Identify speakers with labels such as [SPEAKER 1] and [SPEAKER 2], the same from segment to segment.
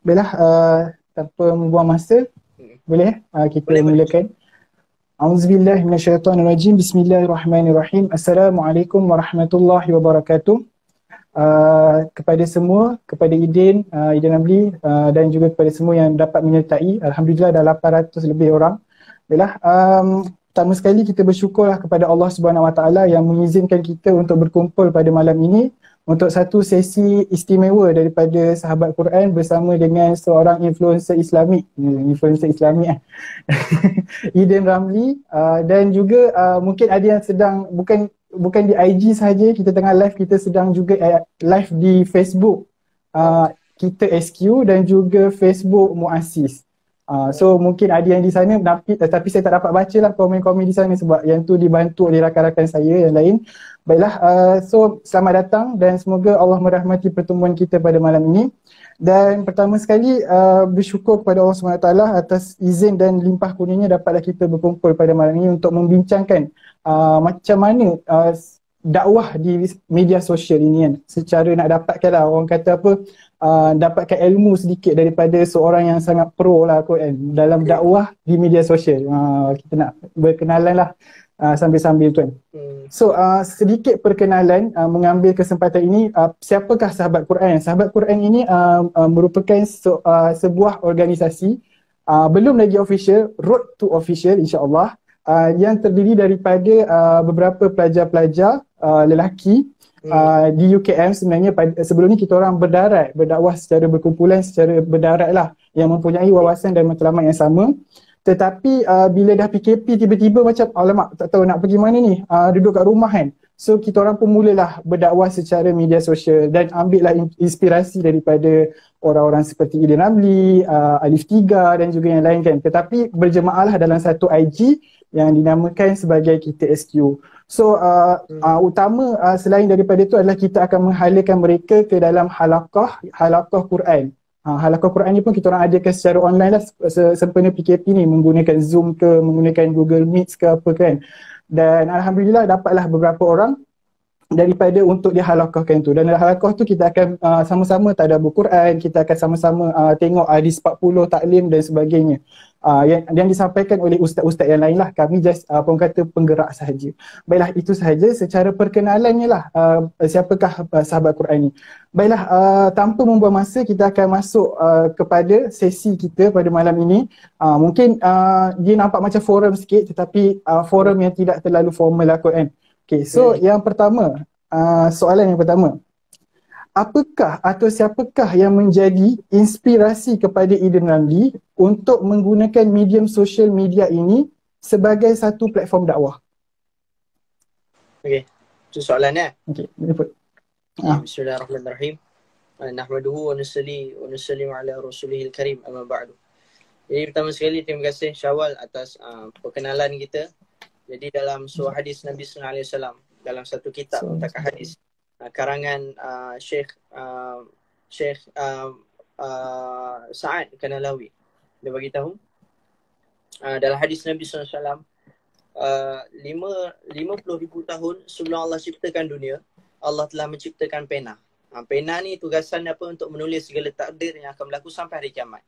[SPEAKER 1] Baiklah, tanpa membuang masa, boleh kita
[SPEAKER 2] Boleh.
[SPEAKER 1] mulakan. Auzubillahi minasyaitonirrajim. Bismillahirrahmanirrahim. Assalamualaikum warahmatullahi wabarakatuh. Kepada semua, kepada Idin, Idin Ramli, dan juga kepada semua yang dapat menyertai. Alhamdulillah dah 800 lebih orang. Baiklah, pertama sekali kita bersyukurlah kepada Allah Subhanahu Wa Taala yang mengizinkan kita untuk berkumpul pada malam ini untuk satu sesi istimewa daripada sahabat Quran bersama dengan seorang influencer Islamik, Idin Ramli, dan juga mungkin ada yang sedang bukan di IG sahaja kita tengah live, kita sedang juga live di Facebook kita SQ dan juga Facebook Muassis. So mungkin ada yang di sana tapi saya tak dapat baca lah komen-komen di sana sebab yang tu dibantu oleh rakan-rakan saya yang lain. Baiklah, so selamat datang dan semoga Allah merahmati pertemuan kita pada malam ini. Dan pertama sekali bersyukur kepada Allah SWT atas izin dan limpah kurnianya dapatlah kita berkumpul pada malam ini untuk membincangkan macam mana dakwah di media sosial ini kan, secara nak dapatkan lah, orang kata apa, dapatkan ilmu sedikit daripada seorang yang sangat pro lah kot kan dalam dakwah di media sosial. Kita nak berkenalan lah sambil-sambil tuan. So sedikit perkenalan, mengambil kesempatan ini, siapakah Sahabat Quran? Sahabat Quran ini merupakan sebuah organisasi belum lagi official, road to official insya-Allah, yang terdiri daripada beberapa pelajar-pelajar lelaki di UKM. Sebenarnya sebelum ni kita orang berdakwah secara berkumpulan, secara berdarat lah, yang mempunyai wawasan dan matlamat yang sama. Tetapi bila dah PKP tiba-tiba macam alamak tak tahu nak pergi mana ni, duduk kat rumah kan. So kita orang pun mulalah berdakwah secara media sosial dan ambillah inspirasi daripada orang-orang seperti Idin Ramli, Alif Tiga dan juga yang lain kan. Tetapi berjemaah lah dalam satu IG yang dinamakan sebagai Kita SQ. So utama selain daripada itu adalah kita akan menghalakan mereka ke dalam halaqah Quran. Halaqah Quran ni pun kita orang adakan secara online lah sempena PKP ni, menggunakan Zoom ke, menggunakan Google Meet ke apa kan. Dan Alhamdulillah dapatlah beberapa orang daripada untuk dihalaqahkan tu. Dan dalam halaqah tu kita akan sama-sama tadabbur Quran, kita akan sama-sama tengok hadis 40 taklim dan sebagainya. Yang disampaikan oleh ustaz-ustaz yang lain lah. Kami just orang kata penggerak sahaja. Baiklah, itu sahaja secara perkenalannya lah siapakah sahabat Quran ni. Baiklah, tanpa membuang masa kita akan masuk kepada sesi kita pada malam ini. Mungkin dia nampak macam forum sikit tetapi forum yang tidak terlalu formal lah kot kan. Okay, so yang pertama, soalan yang pertama, apakah atau siapakah yang menjadi inspirasi kepada Idin Ramli untuk menggunakan medium social media ini sebagai satu platform dakwah?
[SPEAKER 2] Okey, itu soalannya.
[SPEAKER 1] Okey,
[SPEAKER 2] Bismillahirrahmanirrahim. Nahmaduhu wa nusalli ala rasulihil karim, amma ba'du. Jadi pertama sekali terima kasih Syawal atas perkenalan kita. Jadi dalam surah hadis Nabi sallallahu alaihi wasallam, dalam satu kitab Mutaqa Hadis karangan Syekh Sa'ad Kanalawi, dia bagi tahu dalam hadis Nabi sallallahu alaihi wasallam 50,000 tahun sebelum Allah ciptakan dunia, Allah telah menciptakan pena. Pena ni tugasan apa? Untuk menulis segala takdir yang akan berlaku sampai hari kiamat.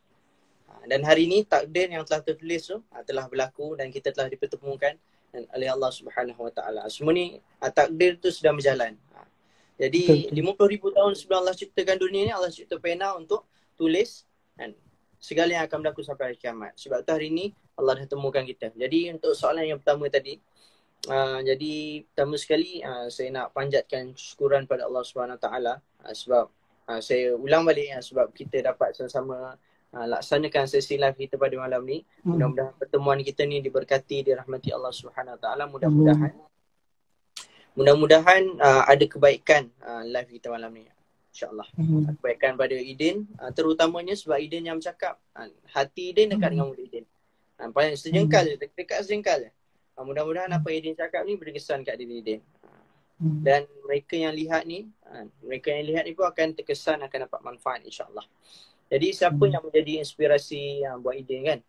[SPEAKER 2] Dan hari ini takdir yang telah tertulis tu telah berlaku dan kita telah dipertemukan oleh Allah Subhanahu Wa Taala. Semua ni takdir tu sedang berjalan. Jadi 50,000 tahun sebelum Allah ciptakan dunia ni, Allah cipta pena untuk tulis kan segala yang akan berlaku sampai hari kiamat. Sebab tu hari ni Allah dah temukan kita. Jadi untuk soalan yang pertama tadi, jadi pertama sekali saya nak panjatkan syukuran pada Allah Subhanahu Wa Taala sebab saya ulang balik sebab kita dapat sama-sama laksanakan sesi live kita pada malam ni. Mudah-mudahan pertemuan kita ni diberkati, dirahmati Allah Subhanahu Wa Taala. Mudah-mudahan ada kebaikan live kita malam ni, insya-Allah. Kebaikan pada Idin, terutamanya sebab Idin yang bercakap, hati Idin dekat dengan mulut Idin. Paling sejengkal je, dekat sejengkal je. Mudah-mudahan apa Idin cakap ni berkesan kat diri Idin. Dan mereka yang lihat ni pun akan terkesan, akan dapat manfaat, insya-Allah. Jadi siapa yang menjadi inspirasi buat Idin kan?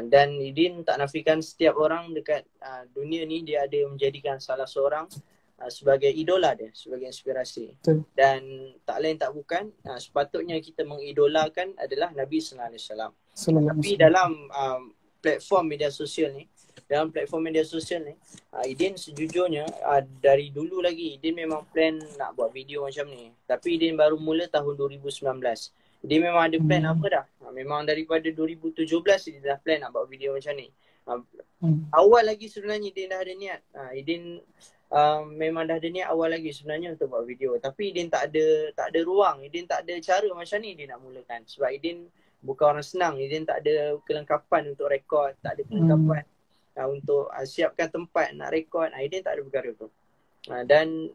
[SPEAKER 2] Dan Idin tak nafikan setiap orang dekat dunia ni dia ada menjadikan salah seorang sebagai idola dia, sebagai inspirasi.
[SPEAKER 1] Betul.
[SPEAKER 2] Dan tak lain tak bukan, sepatutnya kita mengidolakan adalah Nabi sallallahu alaihi wasallam.
[SPEAKER 1] Sallallahu
[SPEAKER 2] Tapi
[SPEAKER 1] alaihi wasallam.
[SPEAKER 2] dalam platform media sosial ni, Idin sejujurnya dari dulu lagi Idin memang plan nak buat video macam ni. Tapi Idin baru mula tahun 2019. Idin memang ada plan apa dah. Memang daripada 2017 Idin dah plan nak buat video macam ni. Awal lagi sebenarnya Idin dah ada niat. Idin memang dah ada niat awal lagi sebenarnya untuk buat video. Tapi Idin tak ada ruang. Idin tak ada cara macam ni Idin nak mulakan. Sebab Idin bukan orang senang. Idin tak ada kelengkapan untuk rekod. Tak ada kelengkapan untuk siapkan tempat nak rekod. Idin tak ada perkara tu. Dan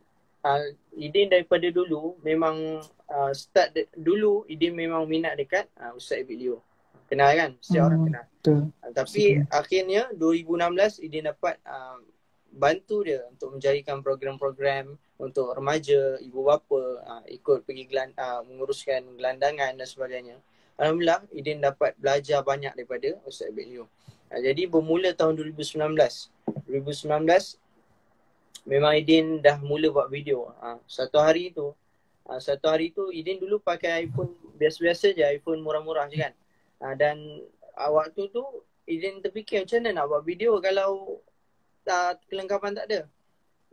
[SPEAKER 2] Idin daripada dulu memang dulu Idin memang minat dekat Ustaz Abid Liu. Kenal kan? Setiap orang kenal. Tapi akhirnya 2016 Idin dapat bantu dia untuk mencarikan program-program untuk remaja, ibu bapa, ikut pergi menguruskan gelandangan dan sebagainya. Alhamdulillah Idin dapat belajar banyak daripada Ustaz Abid Liu. Jadi bermula tahun 2019 memang Idin dah mula buat video. Satu hari tu Idin dulu pakai iPhone biasa-biasa je, iPhone murah-murah je kan. Dan waktu tu Idin terfikir macam mana nak buat video kalau kelengkapan tak ada.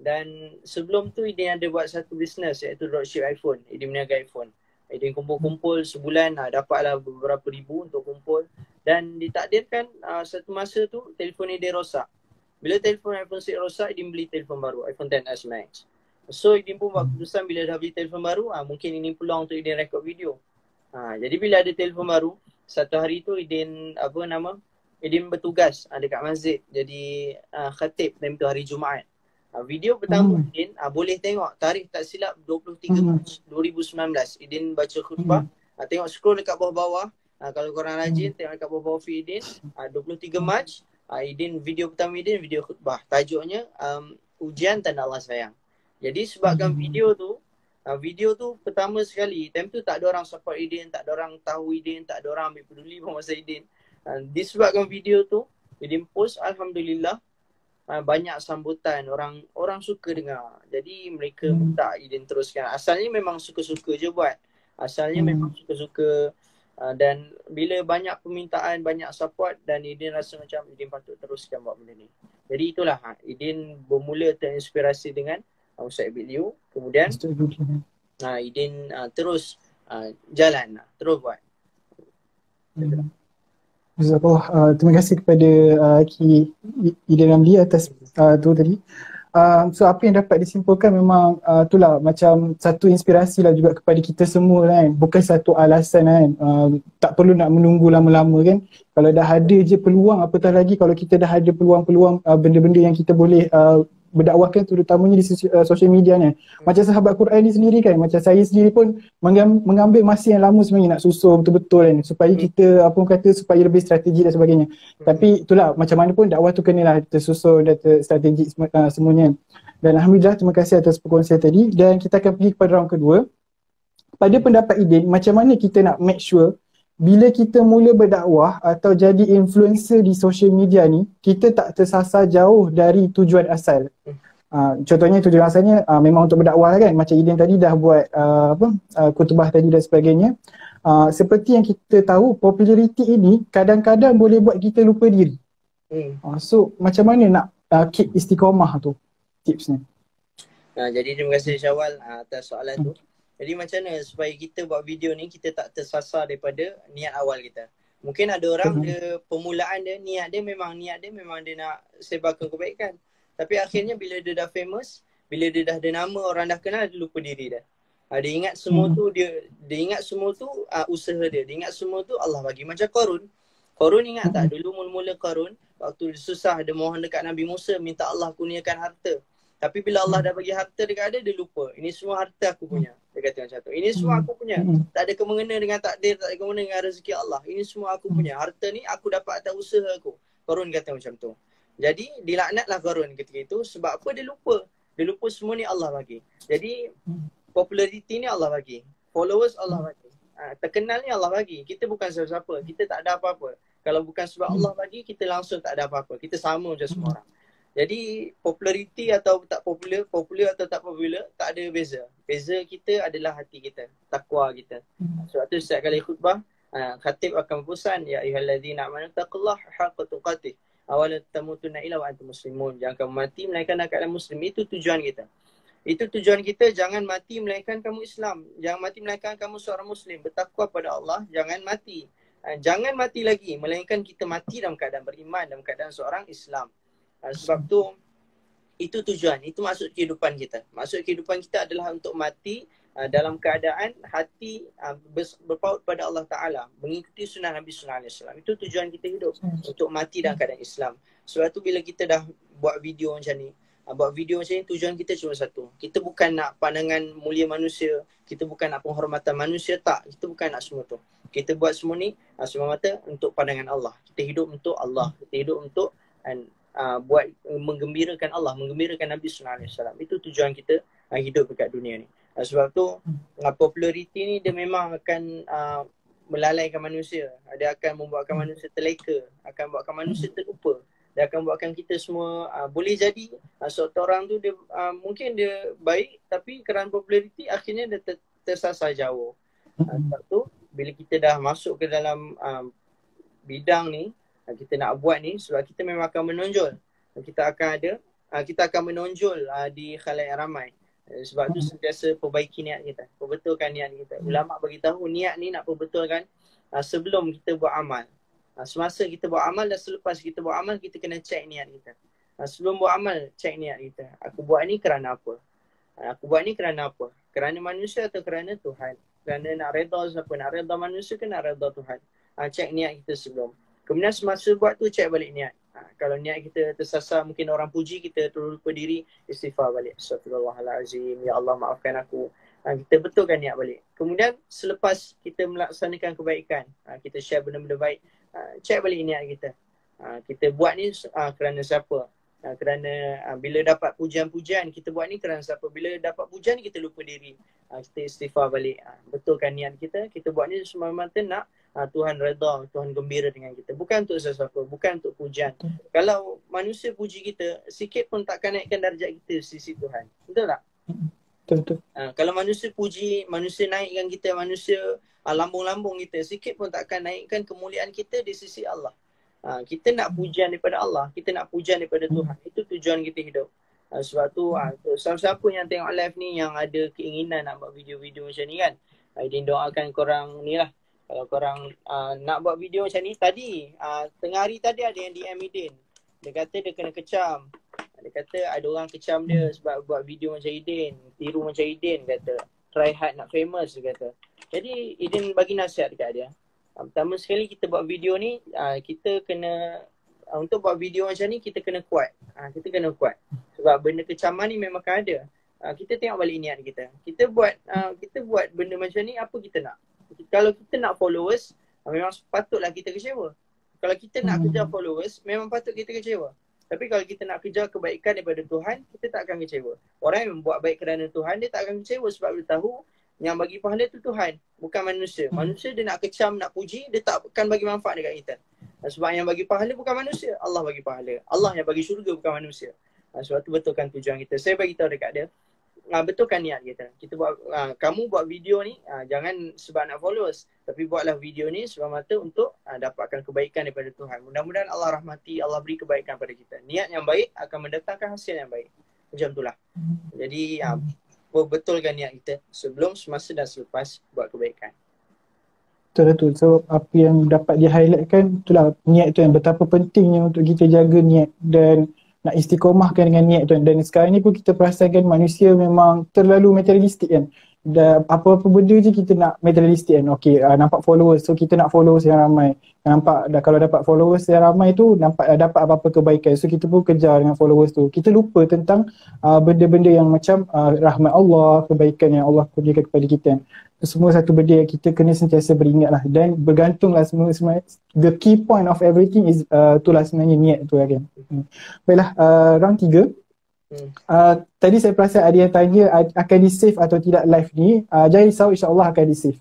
[SPEAKER 2] Dan sebelum tu Idin ada buat satu bisnes iaitu dropship iPhone. Idin meniaga iPhone. Idin kumpul-kumpul sebulan dapatlah beberapa ribu untuk kumpul. Dan ditakdirkan satu masa tu telefon Idin rosak. Bila telefon iPhone 6 rosak, Idin beli telefon baru, iPhone XS Max. So Idin pun buat keputusan bila dah beli telefon baru, mungkin ini peluang untuk Idin rekod video. Jadi bila ada telefon baru, satu hari tu Idin Idin bertugas dekat masjid jadi khatib time tu hari Jumaat. Video pertama Idin boleh tengok tarikh tak silap 23 Mac 2019 Idin baca khutbah. Tengok scroll dekat bawah-bawah. Kalau korang rajin tengok dekat bawah-bawah feed Idin 23 Mac Idin video pertama Idin video khutbah. Tajuknya ujian tanda Allah sayang. Jadi sebabkan video tu pertama sekali time tu tak ada orang support Idin, tak ada orang tahu Idin, tak ada orang ambil peduli pun masa Idin. Disebabkan video tu Idin post, alhamdulillah banyak sambutan, orang suka dengar. Jadi mereka minta Idin teruskan. Asalnya memang suka-suka je buat. Memang suka-suka. Dan bila banyak permintaan, banyak support dan Idin rasa macam Idin patut teruskan buat benda ni. Jadi itulah Idin bermula terinspirasi dengan Ustaz Abid Liu. Kemudian Idin terus jalan, terus buat.
[SPEAKER 1] Jazakallah. Terima kasih kepada Ki Idin Ramli atas tu tadi. So apa yang dapat disimpulkan memang itulah macam satu inspirasi lah juga kepada kita semua kan. Bukan satu alasan kan. Tak perlu nak menunggu lama-lama kan. Kalau dah ada je peluang, apatah lagi kalau kita dah ada peluang-peluang benda-benda yang kita boleh berdakwahkan terutamanya di social media ni. Macam sahabat Quran ni sendiri kan, macam saya sendiri pun mengambil masa yang lama sebenarnya nak susun betul-betul kan supaya kita supaya lebih strategi dan sebagainya. Tapi itulah macam mana pun dakwah tu kenalah tersusun dan strategi semuanya. Dan alhamdulillah terima kasih atas perkongsian tadi dan kita akan pergi kepada round kedua. Pada pendapat Idin, macam mana kita nak make sure bila kita mula berdakwah atau jadi influencer di social media ni, kita tak tersasar jauh dari tujuan asal. Contohnya tujuan asalnya memang untuk berdakwah kan. Macam Idin tadi dah buat khutbah tadi dan sebagainya. Seperti yang kita tahu, populariti ini kadang-kadang boleh buat kita lupa diri. So macam mana nak keep istiqamah tu tipsnya?
[SPEAKER 2] Jadi terima kasih Syawal atas soalan tu. Jadi macam mana supaya kita buat video ni kita tak tersasar daripada niat awal kita. Mungkin ada orang dia permulaan dia niat dia memang dia nak sebarkan kebaikan. Tapi akhirnya bila dia dah famous, bila dia dah ada nama, orang dah kenal, dia lupa diri dah. Dia ingat semua tu dia ingat semua tu usaha dia. Dia ingat semua tu Allah bagi. Macam Qarun ingat tak dulu mula-mula Qarun waktu dia susah dia mohon dekat Nabi Musa minta Allah kurniakan harta. Tapi bila Allah dah bagi harta dekat dia lupa. Ini semua harta aku punya. Dia kata macam tu. Ini semua aku punya. Tak ada kemengena dengan takdir, tak ada kemengena dengan rezeki Allah. Ini semua aku punya. Harta ni aku dapat atas usaha aku. Qarun kata macam tu. Jadi dilaknatlah Qarun ketika itu sebab apa dia lupa. Dia lupa semua ni Allah bagi. Jadi populariti ni Allah bagi. Followers Allah bagi. Terkenal ni Allah bagi. Kita bukan siapa-siapa. Kita tak ada apa-apa. Kalau bukan sebab Allah bagi, kita langsung tak ada apa-apa. Kita sama macam semua orang. Jadi populariti atau tak popular, popular atau tak popular, tak ada beza. Beza kita adalah hati kita, takwa kita. Sebab tu setiap kali khutbah, khatib akan berpesan, ya ayyuhallazina amanu taqullaha haqqa tuqatih wa la tamutunna illa wa antum muslimun. Jangan kamu mati melainkan dalam keadaan muslim. Itu tujuan kita. Itu tujuan kita, jangan mati melainkan kamu Islam. Jangan mati melainkan kamu seorang muslim. Bertakwa pada Allah, jangan mati. Jangan mati lagi melainkan kita mati dalam keadaan beriman, dalam keadaan seorang Islam. Sebab tu itu tujuan, itu maksud kehidupan kita. Maksud kehidupan kita adalah untuk mati dalam keadaan hati berpaut pada Allah Ta'ala, mengikuti sunnah Nabi Sallallahu Alaihi Wasallam. Itu tujuan kita hidup, untuk mati dalam keadaan Islam. Sebab tu bila kita dah buat video macam ni, tujuan kita cuma satu. Kita bukan nak pandangan mulia manusia, kita bukan nak penghormatan manusia, tak. Kita bukan nak semua tu. Kita buat semua ni semua mata untuk pandangan Allah. Kita hidup untuk Allah. Kita hidup untuk buat menggembirakan Allah, menggembirakan Nabi Sallallahu Alaihi Wasallam. Itu tujuan kita hidup dekat dunia ni. Sebab tu populariti ni dia memang akan melalaikan manusia. Dia akan membuatkan manusia terleka, akan buatkan manusia terlupa. Dia akan buatkan kita semua boleh jadi suatu orang tu dia mungkin dia baik, tapi kerana populariti akhirnya dia tersasar jauh. Sebab tu bila kita dah masuk ke dalam bidang ni, kita nak buat ni, sebab kita memang akan menonjol. Kita akan menonjol di khalayak ramai. Sebab tu sentiasa perbaiki niat kita, perbetulkan niat kita. Ulama bagi tahu niat ni nak perbetulkan sebelum kita buat amal. Semasa kita buat amal dan selepas kita buat amal, kita kena cek niat kita. Sebelum buat amal, cek niat kita. Aku buat ni kerana apa? Aku buat ni kerana apa? Kerana manusia atau kerana Tuhan? Kerana nak redha siapa? Nak redha manusia ke nak redha Tuhan? Cek niat kita sebelum. Kemudian semasa buat tu, cek balik niat. Kalau niat kita tersasar, mungkin orang puji kita, terus lupa diri, istighfar balik. Astaghfirullahalazim, ya Allah maafkan aku. Kita betulkan niat balik. Kemudian selepas kita melaksanakan kebaikan, kita share benda-benda baik, cek balik niat kita. Kita buat ni kerana siapa? Kerana bila dapat pujian-pujian, kita buat ni kerana siapa? Bila dapat pujian, kita lupa diri. Kita istighfar balik. Betulkan niat kita. Kita buat ni semata-mata nak Tuhan redha, Tuhan gembira dengan kita. Bukan untuk sesuatu, bukan untuk pujian. Kalau manusia puji kita, sikit pun takkan naikkan darjat kita di sisi Tuhan. Betul tak?
[SPEAKER 1] Betul.
[SPEAKER 2] Kalau manusia puji, manusia naikkan kita, manusia lambung-lambung kita, sikit pun takkan naikkan kemuliaan kita di sisi Allah. Kita nak pujian daripada Allah, kita nak pujian daripada Tuhan. Itu tujuan kita hidup. Sebab tu siapa-siapa yang tengok live ni yang ada keinginan nak buat video-video macam ni kan, Aidin doakan korang ni lah. Kalau korang nak buat video macam ni, tadi tengah hari tadi ada yang DM Idin. Dia kata dia kena kecam. Dia kata ada orang kecam dia sebab buat video macam Idin, tiru macam Idin, kata try hard nak famous, dia kata. Jadi Idin bagi nasihat dekat dia. Pertama sekali kita buat video ni, kita kena untuk buat video macam ni kita kena kuat. Kita kena kuat. Sebab benda kecaman ni memang akan ada. Kita tengok balik niat kita. Kita buat benda macam ni, apa kita nak? Kalau kita nak followers, memang patutlah kita kecewa. Kalau kita nak kejar followers, memang patut kita kecewa. Tapi kalau kita nak kejar kebaikan daripada Tuhan, kita tak akan kecewa. Orang yang membuat baik kerana Tuhan, dia tak akan kecewa sebab dia tahu yang bagi pahala tu Tuhan, bukan manusia. Manusia dia nak kecam, nak puji, dia tak akan bagi manfaat dekat kita. Sebab yang bagi pahala bukan manusia, Allah bagi pahala. Allah yang bagi syurga bukan manusia. Sebab tu betulkan tujuan kita. Saya bagi tahu dekat dia, betulkan niat kita. Kita buat, kamu buat video ni jangan sebab nak followers, tapi buatlah video ni sebab mata untuk dapatkan kebaikan daripada Tuhan. Mudah-mudahan Allah rahmati, Allah beri kebaikan pada kita. Niat yang baik akan mendatangkan hasil yang baik. Macam itulah. Jadi betulkan niat kita sebelum, semasa dan selepas buat kebaikan.
[SPEAKER 1] Betul. So apa yang dapat di-highlightkan itulah niat tu, yang betapa pentingnya untuk kita jaga niat dan nak istiqomahkan dengan niat tu. Dan sekarang ni pun kita perasakan manusia memang terlalu materialistik kan. Dan apa-apa benda je kita nak materialistik kan. Okay, nampak followers, so kita nak followers yang ramai. Nampak kalau dapat followers yang ramai tu, nampak dapat apa-apa kebaikan, so kita pun kejar dengan followers tu. Kita lupa tentang benda-benda yang macam rahmat Allah, kebaikan yang Allah kurniakan kepada kita. Semua satu benda yang kita kena sentiasa beringat lah. Dan bergantunglah semua the key point of everything is itulah sebenarnya niat tu kan. Baiklah, round 3. Tadi saya perasan ada yang tanya akan di-save atau tidak live ni. Jangan risau, insyaAllah akan di-save.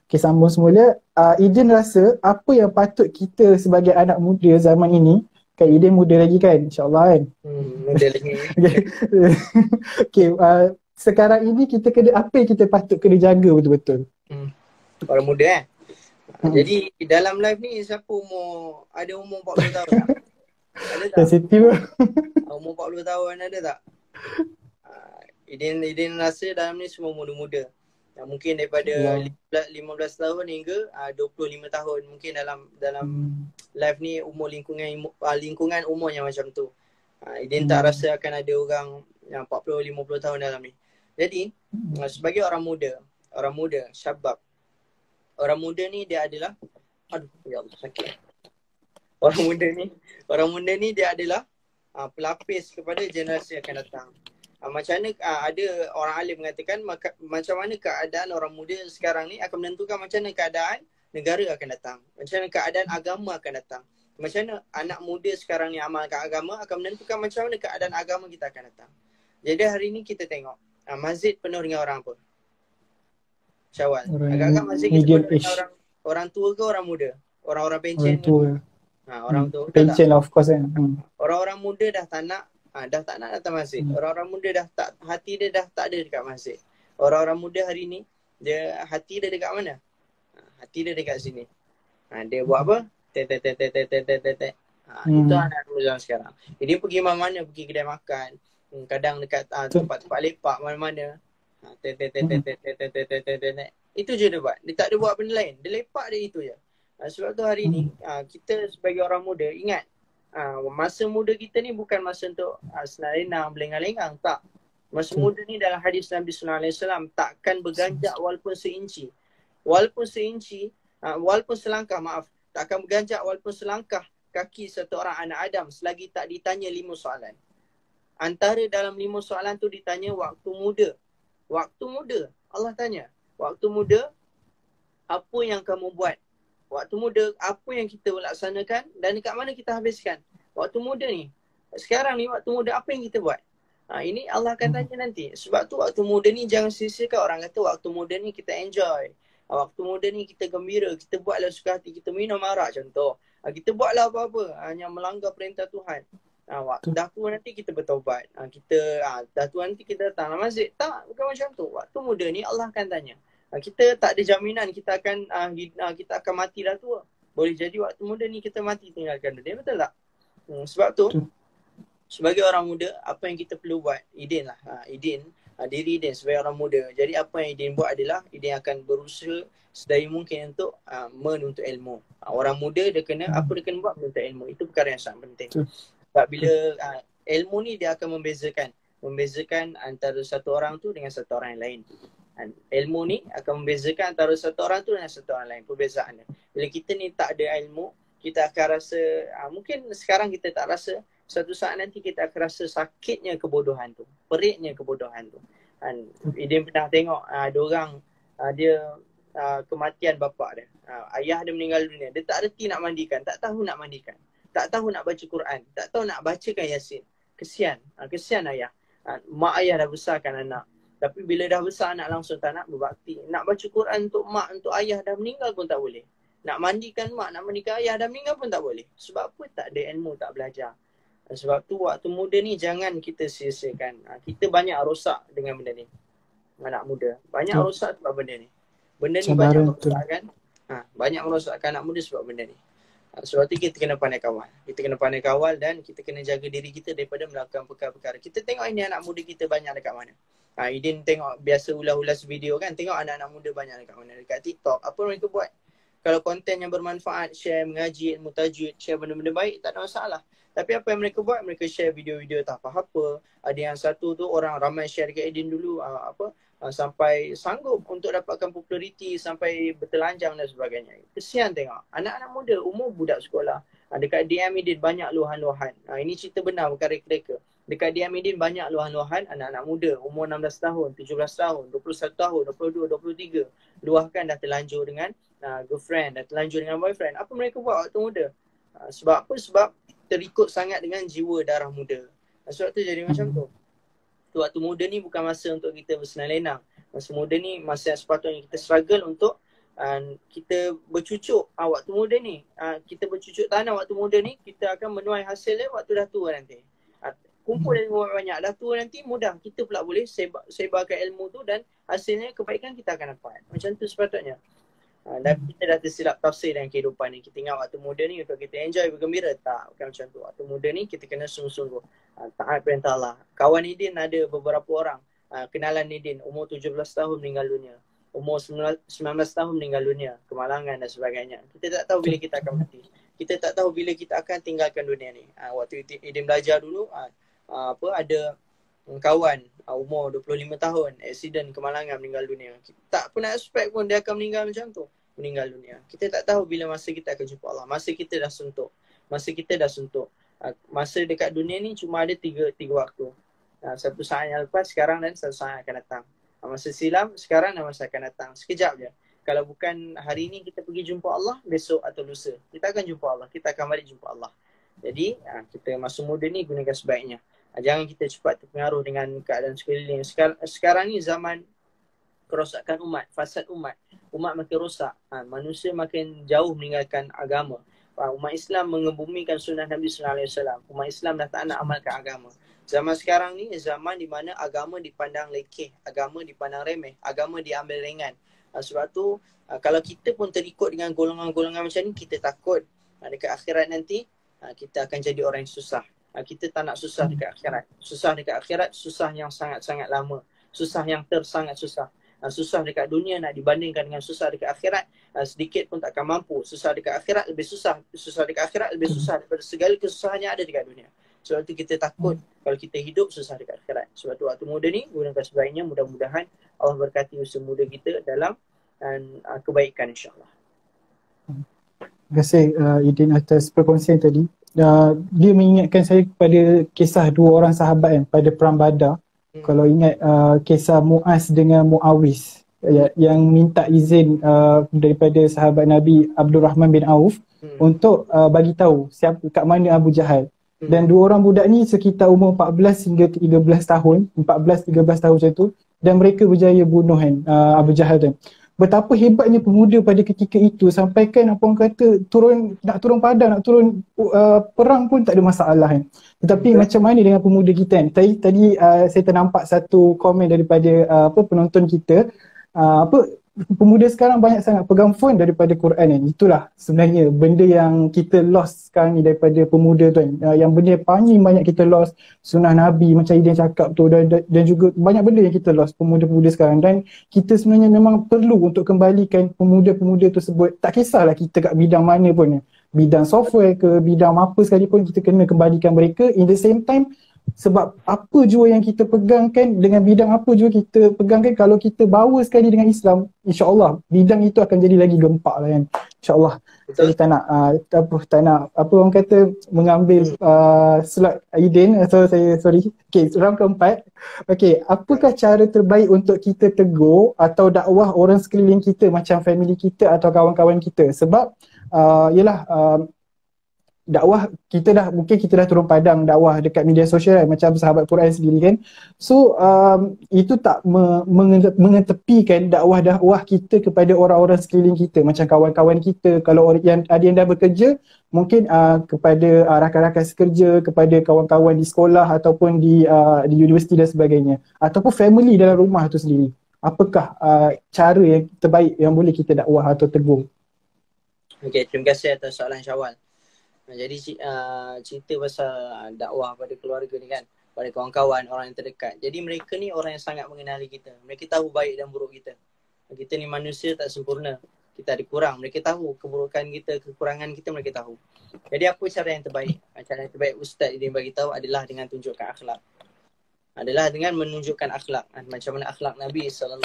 [SPEAKER 1] Okay, sambung semula. Idin rasa apa yang patut kita sebagai anak muda zaman ini, kan Idin muda lagi kan, insyaAllah kan.
[SPEAKER 2] muda lagi.
[SPEAKER 1] Okay. Okay, sekarang ini kita kena, apa yang kita patut kena jaga betul-betul?
[SPEAKER 2] Orang muda
[SPEAKER 1] Hmm.
[SPEAKER 2] Jadi dalam live ni siapa ada umur 40 tahun tak? Ada tak?
[SPEAKER 1] Sensitif.
[SPEAKER 2] Umur 40 tahun ada tak? Idin rasa dalam ni semua muda-muda. Mungkin daripada
[SPEAKER 1] Wow.
[SPEAKER 2] 15 tahun hingga 25 tahun. Mungkin dalam live ni umur lingkungan umurnya macam tu. Idin tak rasa akan ada orang yang 40-50 tahun dalam ni. Jadi sebagai orang muda, syabab. Orang muda ni dia adalah, aduh ya Allah sakit. Orang muda ni dia adalah pelapis kepada generasi yang akan datang. Macam mana ada orang alim mengatakan macam mana keadaan orang muda sekarang ni akan menentukan macam mana keadaan negara akan datang. Macam mana keadaan agama akan datang. Macam mana anak muda sekarang ni amalkan agama akan menentukan macam mana keadaan agama kita akan datang. Jadi hari ni kita tengok masjid penuh dengan orang apa? Syawal. Agak-agak masjid kita penuh dengan orang tua ke orang muda? Orang-orang pencen.
[SPEAKER 1] Orang tua.
[SPEAKER 2] Orang tua.
[SPEAKER 1] Pencen of course kan.
[SPEAKER 2] Orang-orang muda dah tak nak datang masjid. Orang-orang muda hati dia dah tak ada dekat masjid. Orang-orang muda hari ni hati dia dekat mana? Hati dia dekat sini. Dia buat apa? Itu anak muda sekarang. Jadi pergi mana-mana, pergi kedai makan, kadang dekat tempat-tempat lepak mana-mana. Itu je dia buat. Dia tak ada buat benda lain. Dia lepak dia itu je. Sebab tu hari ni kita sebagai orang muda ingat masa muda kita ni bukan masa untuk senang-senang, berlengang-lengang. Tak. Masa muda ni dalam hadis Nabi SAW takkan berganjak walaupun seinci. Walaupun selangkah, takkan berganjak walaupun selangkah kaki satu orang anak Adam selagi tak ditanya 5 soalan. Antara dalam 5 soalan tu ditanya waktu muda. Waktu muda, Allah tanya. Waktu muda, apa yang kamu buat? Waktu muda, apa yang kita laksanakan dan dekat mana kita habiskan? Waktu muda ni. Sekarang ni waktu muda, apa yang kita buat? Ini Allah akan tanya nanti. Sebab tu waktu muda ni jangan sia-siakan. Orang kata waktu muda ni kita enjoy. Waktu muda ni kita gembira. Kita buatlah suka hati. Kita minum arak contoh. Kita buatlah apa-apa yang melanggar perintah Tuhan. Dah tua nanti kita bertaubat. Dah tua nanti kita datang masjid. Tak, bukan macam tu. Waktu muda ni Allah akan tanya. Kita tak ada jaminan kita akan mati dah tua. Boleh jadi waktu muda ni kita mati tinggalkan dunia. Betul tak? Sebab tu sebagai orang muda, apa yang kita perlu buat? Idin diri Idin sebagai orang muda. Jadi apa yang Idin buat adalah Idin akan berusaha sedaya mungkin untuk menuntut ilmu. Orang muda dia kena buat? Menuntut ilmu. Itu perkara yang sangat penting. Sebab bila ilmu ni dia akan membezakan antara satu orang tu dengan satu orang yang lain. Ilmu ni akan membezakan antara satu orang tu dengan satu orang lain, perbezaannya. Bila kita ni tak ada ilmu, kita akan rasa, mungkin sekarang kita tak rasa, suatu saat nanti kita akan rasa sakitnya kebodohan tu, peritnya kebodohan tu. Idin pernah tengok ada orang, dia kematian bapak dia, ayah dia meninggal dunia, dia tak reti nak mandikan, tak tahu nak mandikan, tak tahu nak baca Quran, tak tahu nak bacakan Yasin. Kesian ayah. Mak ayah dah besarkan anak. Tapi bila dah besar anak langsung tak nak berbakti. Nak baca Quran untuk mak, untuk ayah dah meninggal pun tak boleh. Nak mandikan mak, nak mandikan ayah dah meninggal pun tak boleh. Sebab apa? Tak ada ilmu, tak belajar. Sebab tu waktu muda ni jangan kita sia-siakan. Kita banyak rosak dengan benda ni. Anak muda. Banyak rosak sebab benda ni. Benda ni banyak merosakkan. Banyak merosakkan anak muda sebab benda ni. Sebab tu kita kena pandai kawal. Kita kena pandai kawal dan kita kena jaga diri kita daripada melakukan perkara-perkara. Kita tengok ini anak muda kita banyak dekat mana. Idin tengok biasa ulas-ulas video kan. Tengok anak-anak muda banyak dekat mana. Dekat TikTok. Apa mereka buat? Kalau konten yang bermanfaat, share, mengaji, ilmu tajwid, share benda-benda baik, tak ada masalah. Tapi apa yang mereka buat? Mereka share video-video tak apa-apa. Ada yang satu tu orang ramai share dekat Idin dulu. Sampai sanggup untuk dapatkan populariti, sampai bertelanjang dan sebagainya. Kesian tengok. Anak-anak muda, umur budak sekolah. Dekat DM Idin banyak luahan-luahan. Ini cerita benar, bukan reka-reka. Dekat DM Idin banyak luahan-luahan anak-anak muda. Umur 16 tahun, 17 tahun, 21 tahun, 22, 23. Luahkan dah terlanjur dengan girlfriend, dah terlanjur dengan boyfriend. Apa mereka buat waktu muda? Sebab apa? Sebab terikut sangat dengan jiwa darah muda. Sebab tu jadi macam tu. Waktu muda ni bukan masa untuk kita bersenang-lenang. Masa muda ni masa yang sepatutnya kita struggle untuk kita bercucuk. Waktu muda ni kita bercucuk tanah waktu muda ni, kita akan menuai hasilnya waktu dah tua nanti. kumpul ilmu banyak, dah tua nanti mudah kita pula boleh sebarkan ilmu tu dan hasilnya kebaikan kita akan dapat. Macam tu sepatutnya. Dan kita dah tersilap tafsir dalam kehidupan ni. Kita ingat waktu muda ni untuk kita enjoy, bergembira. Tak, bukan macam tu. Waktu muda ni kita kena sungguh-sungguh taat perintah Allah. Kawan Nidin ada beberapa orang. Kenalan Nidin, umur 17 tahun meninggal dunia. Umur 19 tahun meninggal dunia. Kemalangan dan sebagainya. Kita tak tahu bila kita akan mati. Kita tak tahu bila kita akan tinggalkan dunia ni. Waktu Nidin belajar dulu, ada kawan umur 25 tahun, aksiden kemalangan meninggal dunia. Kita tak pernah expect pun dia akan meninggal macam tu. Meninggal dunia. Kita tak tahu bila masa kita akan jumpa Allah. Masa kita dah suntuk. Masa dekat dunia ni cuma ada tiga waktu. Satu saat yang lepas, sekarang dan satu saat yang akan datang. Masa silam, sekarang dan masa akan datang. Sekejap je. Kalau bukan hari ni kita pergi jumpa Allah, besok atau lusa kita akan jumpa Allah. Kita akan balik jumpa Allah. Jadi kita masa muda ni gunakan sebaiknya. Jangan kita cepat terpengaruh dengan keadaan sekeliling. Sekarang ni zaman kerosakan umat, fasad umat. Umat makin rosak. Manusia makin jauh meninggalkan agama. Umat Islam mengebumikan sunnah Nabi SAW. Umat Islam dah tak nak amalkan agama. Zaman sekarang ni zaman di mana agama dipandang lekeh, agama dipandang remeh, agama diambil ringan. Sebab tu kalau kita pun terikut dengan golongan-golongan macam ni, kita takut dekat akhirat nanti kita akan jadi orang yang susah. Kita tak nak susah dekat akhirat. Susah dekat akhirat, susah yang sangat-sangat lama. Susah yang sangat susah. Susah dekat dunia nak dibandingkan dengan susah dekat akhirat, sedikit pun takkan mampu. Susah dekat akhirat lebih susah. Susah dekat akhirat lebih susah daripada segala kesusahan yang ada dekat dunia. Sebab tu kita takut kalau kita hidup susah dekat akhirat. Sebab tu waktu muda ni gunakan sebaiknya. Mudah-mudahan Allah berkati usaha muda kita dalam kebaikan, insyaAllah.
[SPEAKER 1] Terima kasih Idin atas perkongsian tadi. Dia mengingatkan saya kepada kisah dua orang sahabat kan, pada Perang Badar. Kalau ingat kisah Muaz dengan Muawiz yang minta izin daripada sahabat Nabi Abdul Rahman bin Auf untuk bagi tahu kat mana Abu Jahal. Dan dua orang budak ni sekitar umur 14 hingga 13 tahun, 14-13 tahun macam tu, dan mereka berjaya bunuh kan Abu Jahal tu. Betapa hebatnya pemuda pada ketika itu, sampaikan apa orang kata nak turun padang, nak turun perang pun tak ada masalah kan. Tetapi macam mana dengan pemuda kita kan? Tadi saya ternampak satu komen daripada penonton kita, pemuda sekarang banyak sangat pegang phone daripada Quran kan. Itulah sebenarnya benda yang kita lost sekarang ni daripada pemuda tu kan. Yang benda paling banyak kita lost sunnah Nabi macam Idin cakap tu, dan juga banyak benda yang kita lost pemuda-pemuda sekarang. Dan kita sebenarnya memang perlu untuk kembalikan pemuda-pemuda tersebut. Tak kisahlah kita kat bidang mana pun, bidang software ke bidang apa sekalipun, kita kena kembalikan mereka. In the same time, sebab apa jua yang kita pegangkan, dengan bidang apa jua kita pegangkan, kalau kita bawa sekali dengan Islam, insyaAllah bidang itu akan jadi lagi gempak lah kan. InsyaAllah. Saya tak nak apa orang kata mengambil slot Aidin, so saya sorry. Okay, round keempat. Okay, apakah cara terbaik untuk kita tegur atau dakwah orang sekeliling kita, macam family kita atau kawan-kawan kita? Sebab dakwah mungkin kita dah turun padang dakwah dekat media sosial macam sahabat Quran sendiri kan. So itu tak mengetepikan dakwah kita kepada orang-orang sekeliling kita, macam kawan-kawan kita. Kalau ada yang dah bekerja, mungkin kepada rakan-rakan sekerja, kepada kawan-kawan di sekolah ataupun di universiti dan sebagainya, ataupun family dalam rumah tu sendiri. Apakah cara yang terbaik yang boleh kita dakwah atau tegur?
[SPEAKER 2] Okay, terima kasih atas soalan Syawal. Jadi cerita pasal dakwah pada keluarga ni kan, pada kawan-kawan, orang yang terdekat. Jadi mereka ni orang yang sangat mengenali kita. Mereka tahu baik dan buruk kita. Kita ni manusia tak sempurna. Kita ada kurang. Mereka tahu keburukan kita, kekurangan kita, mereka tahu. Jadi apa cara yang terbaik? Cara yang terbaik Ustaz Idin bagi tahu adalah dengan tunjukkan akhlak. Adalah dengan menunjukkan akhlak. Macam mana akhlak Nabi SAW.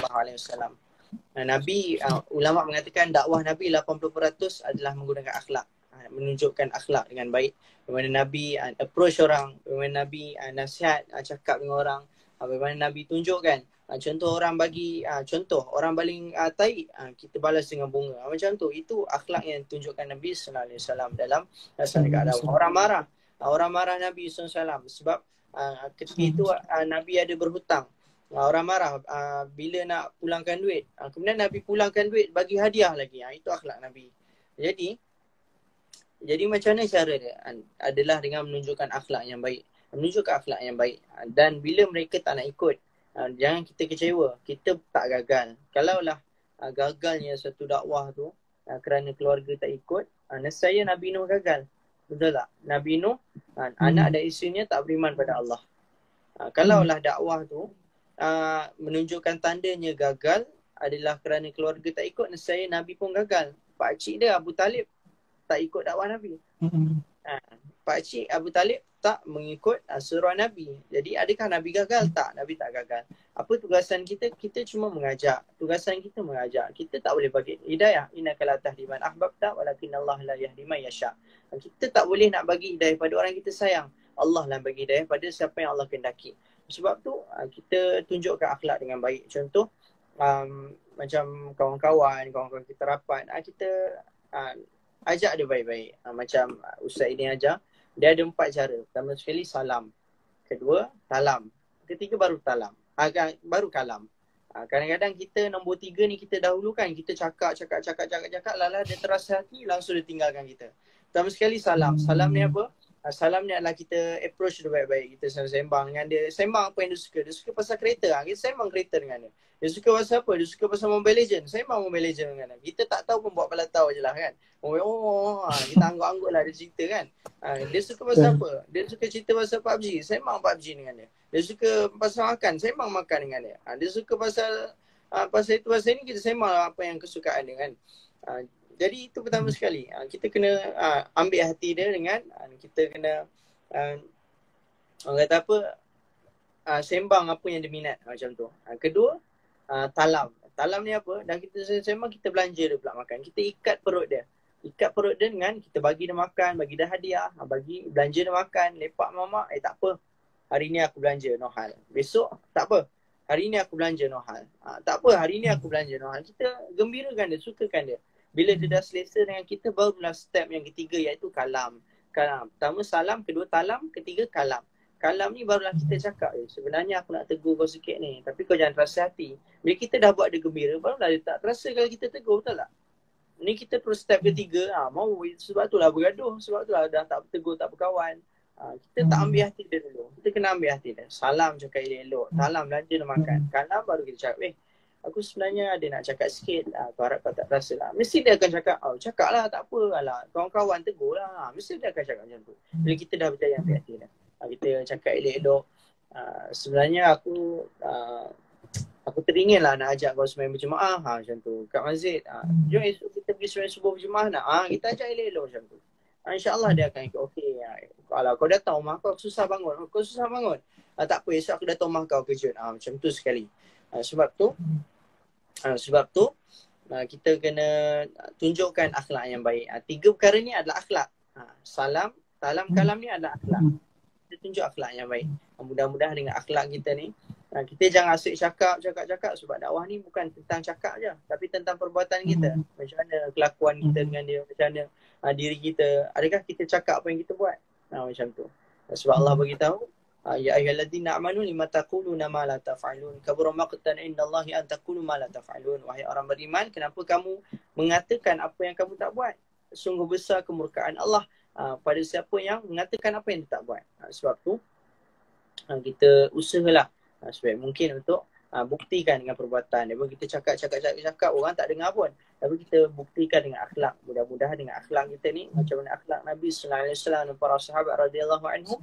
[SPEAKER 2] Nabi, ulama mengatakan dakwah Nabi 80% adalah menggunakan akhlak. Menunjukkan akhlak dengan baik. Bagaimana Nabi approach orang, bagaimana Nabi nasihat, cakap dengan orang, bagaimana Nabi tunjukkan. Contoh orang bagi orang baling tai, kita balas dengan bunga. Macam tu. Itu akhlak yang tunjukkan Nabi SAW dalam keadaan dakwah. Orang marah Nabi SAW sebab ketika itu Nabi ada berhutang. Orang marah bila nak pulangkan duit. Kemudian Nabi pulangkan duit, bagi hadiah lagi. Itu akhlak Nabi. Jadi macam mana cara dia? Adalah dengan menunjukkan akhlak yang baik. menunjukkan akhlak yang baik. Dan bila mereka tak nak ikut, jangan kita kecewa, kita tak gagal. Kalaulah gagalnya satu dakwah tu kerana keluarga tak ikut, nescaya Nabi Nuh gagal. Betul tak? Nabi Nuh, anak dan isterinya tak beriman pada Allah. Kalaulah dakwah tu menunjukkan tandanya gagal adalah kerana keluarga tak ikut, nescaya Nabi pun gagal. Pakcik dia Abu Talib tak ikut dakwah Nabi. Pakcik Abu Talib tak mengikut surah Nabi. Jadi adakah Nabi gagal? Tak, Nabi tak gagal. Apa tugasan kita? Kita cuma mengajak. Tugasan kita mengajak. Kita tak boleh bagi hidayah. Innaka la tahdi man ahbabta walakinnallaha la yahdi man yasha. Kita tak boleh nak bagi hidayah pada orang kita sayang. Allah lah bagi hidayah pada siapa yang Allah kehendaki. Sebab tu kita tunjukkan akhlak dengan baik. Contoh macam kawan-kawan kita rapat, kita ajak dia baik-baik. Macam Ustaz ini ajar, dia ada 4 cara. Pertama sekali salam. Kedua, talam. Ketiga baru talam. Baru kalam. Kadang-kadang kita nombor 3 ni kita dahulukan. Kita cakap. Lala dia terasa hati, langsung dia tinggalkan kita. Pertama sekali salam. Salam ni apa? Salam ni adalah kita approach dia baik-baik. Kita sembang dengan dia. Sembang apa yang dia suka. Dia suka pasal kereta. Kita sembang kereta dengan dia. Dia suka pasal apa? Dia suka pasal Mobile Legends. Sembang Mobile Legends dengan dia. Kita tak tahu pun buat kepala tahu je lah kan. Kita angguk-angguk lah dia cerita kan. Dia suka pasal apa? Dia suka cerita pasal PUBG. Sembang PUBG dengan dia. Dia suka pasal makan. Sembang makan dengan dia. Dia suka pasal itu pasal ini, kita sembang lah apa yang kesukaan dia kan. Jadi itu pertama sekali. Kita kena ambil hati dia dengan kita kena orang kata apa, sembang apa yang dia minat macam tu. Kedua, talam. Talam ni apa? Dan kita sembang, kita belanja dia pula makan. Kita ikat perut dia. Ikat perut dia dengan kita bagi dia makan, bagi dia hadiah, belanja dia makan, lepak mamak, tak apa. Hari ni aku belanja, no hal. Besok, tak apa. Hari ni aku belanja, no hal. Tak apa, hari ni aku belanja, no hal. Kita gembirakan dia, sukakan dia. Bila dia dah selesa dengan kita, barulah step yang ketiga, iaitu kalam. Pertama salam, kedua talam, ketiga kalam. Kalam ni barulah kita cakap, sebenarnya aku nak tegur kau sikit ni, tapi kau jangan terasa hati. Bila kita dah buat dia gembira, barulah dia tak terasa kalau kita tegur, betul tak? Ni kita terus step ketiga, sebab tu lah bergaduh, sebab tu lah dah tak bertegur, tak berkawan. Kita tak ambil hati dia dulu. Kita kena ambil hati dia. Salam cakap elok-elok, talam belanja dia makan. Kalam baru kita cakap, aku sebenarnya ada nak cakap sikit, kau harap kau tak terasa lah. Mesti dia akan cakap, cakap lah, tak apa lah. Kawan-kawan tegur lah. Mesti dia akan cakap macam tu. Bila kita dah percaya ambil hati dia. Kita cakap elok-elok. Sebenarnya aku teringin lah nak ajak kau sembahyang berjemaah macam tu. Kat masjid. Jom esok kita pergi sembahyang subuh berjemaah nak. Kita ajak elok-elok macam tu. InsyaAllah dia akan ikut. Okey. Kalau kau datang rumah kau susah bangun. Kau susah bangun. Tak apa, esok aku datang rumah kau kejut. Macam tu sekali. Sebab tu kita kena tunjukkan akhlak yang baik. 3 perkara ni adalah akhlak. Salam, talam, kalam ni adalah akhlak. Kita tunjuk akhlak yang baik. Mudah-mudahan dengan akhlak kita ni, kita jangan asyik cakap sebab dakwah ni bukan tentang cakap je, tapi tentang perbuatan kita. Macam mana kelakuan kita dengan dia, macam mana diri kita. Adakah kita cakap apa yang kita buat? Macam tu. Sebab Allah bagi tahu, ya ayyuhalladzina amanu lima taquluna ma la taf'alun kabura maqtan indallahi an taqulu ma la taf'alun. Wahai orang beriman, kenapa kamu mengatakan apa yang kamu tak buat? Sungguh besar kemurkaan Allah pada siapa yang mengatakan apa yang dia tak buat. Sebab tu kita usahalah sebaik mungkin untuk buktikan dengan perbuatan. Daripada kita cakap orang tak dengar pun, tapi kita buktikan dengan akhlak. Mudah-mudahan dengan akhlak kita ni, macam mana akhlak Nabi sallallahu alaihi wasallam dan para sahabat radhiyallahu anhum,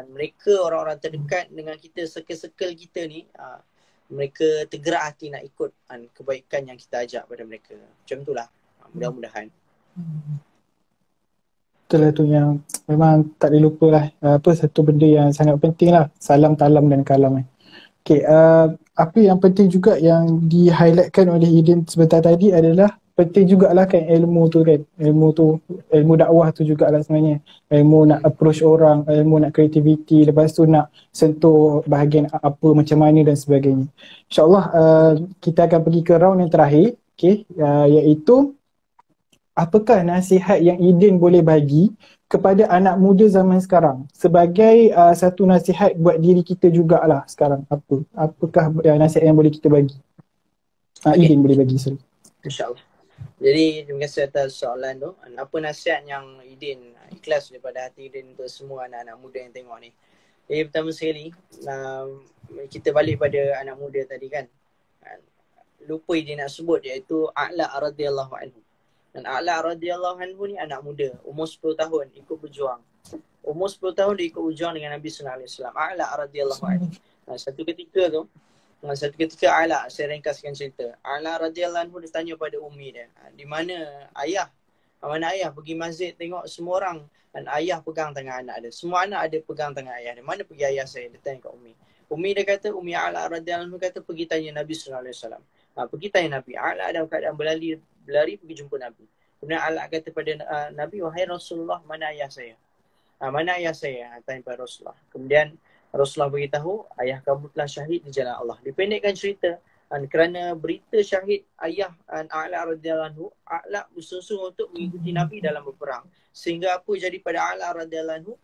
[SPEAKER 2] mereka orang-orang terdekat dengan kita, circle kita ni, mereka tergerak hati nak ikut kebaikan yang kita ajak pada mereka. Macam itulah, mudah-mudahan.
[SPEAKER 1] Itulah tu yang memang tak dilupa lah. Satu benda yang sangat penting lah, salam, talam dan kalam. Okay, apa yang penting juga yang di-highlightkan oleh Eden sebentar tadi adalah penting jugalah kan ilmu tu kan. Ilmu dakwah tu jugalah sebenarnya. Ilmu nak approach orang, ilmu nak creativity, lepas tu nak sentuh bahagian apa, macam mana dan sebagainya. InsyaAllah kita akan pergi ke round yang terakhir, okay, iaitu apakah nasihat yang Eden boleh bagi kepada anak muda zaman sekarang sebagai satu nasihat buat diri kita jugalah sekarang. Apakah nasihat yang boleh kita bagi? Eden boleh bagi.
[SPEAKER 2] InsyaAllah. Jadi terima kasih atas soalan tu. Apa nasihat yang Eden ikhlas daripada hati Eden untuk semua anak-anak muda yang tengok ni? Jadi pertama sekali kita balik pada anak muda tadi kan. Lupa dia nak sebut, iaitu A'la radhiyallahu anhu. Dan A'la radhiyallahu anhu ni anak muda, umur 10 tahun ikut berjuang. Umur 10 tahun dia ikut berjuang dengan Nabi sallallahu alaihi wasallam. A'la radhiyallahu anhu. Satu ketika A'la, saya ringkaskan cerita. A'la radhiyallahu anhu dia tanya pada ummi dia, di mana ayah? Mana ayah? Pergi masjid tengok semua orang dan ayah pegang tangan anak dia. Semua anak ada pegang tangan ayah dia. Mana pergi ayah saya? Dia tanya kat ummi. Ummi dia kata, Ummi A'la radhiyallahu anhu kata, pergi tanya Nabi sallallahu alaihi wasallam. Pergi tanya Nabi. A'la dalam keadaan berlari pergi jumpa Nabi. Kemudian A'la kata pada Nabi, wahai Rasulullah, mana ayah saya? Mana ayah saya? Tanya pada Rasulullah. Kemudian Rasulullah beritahu, ayah kamu telah syahid di jalan Allah. Dipendekkan cerita, kerana berita syahid ayah A'la radhiyallahu anhu, A'la bersungguh untuk mengikuti Nabi dalam berperang. Sehingga apa jadi pada A'la radhiyallahu anhu,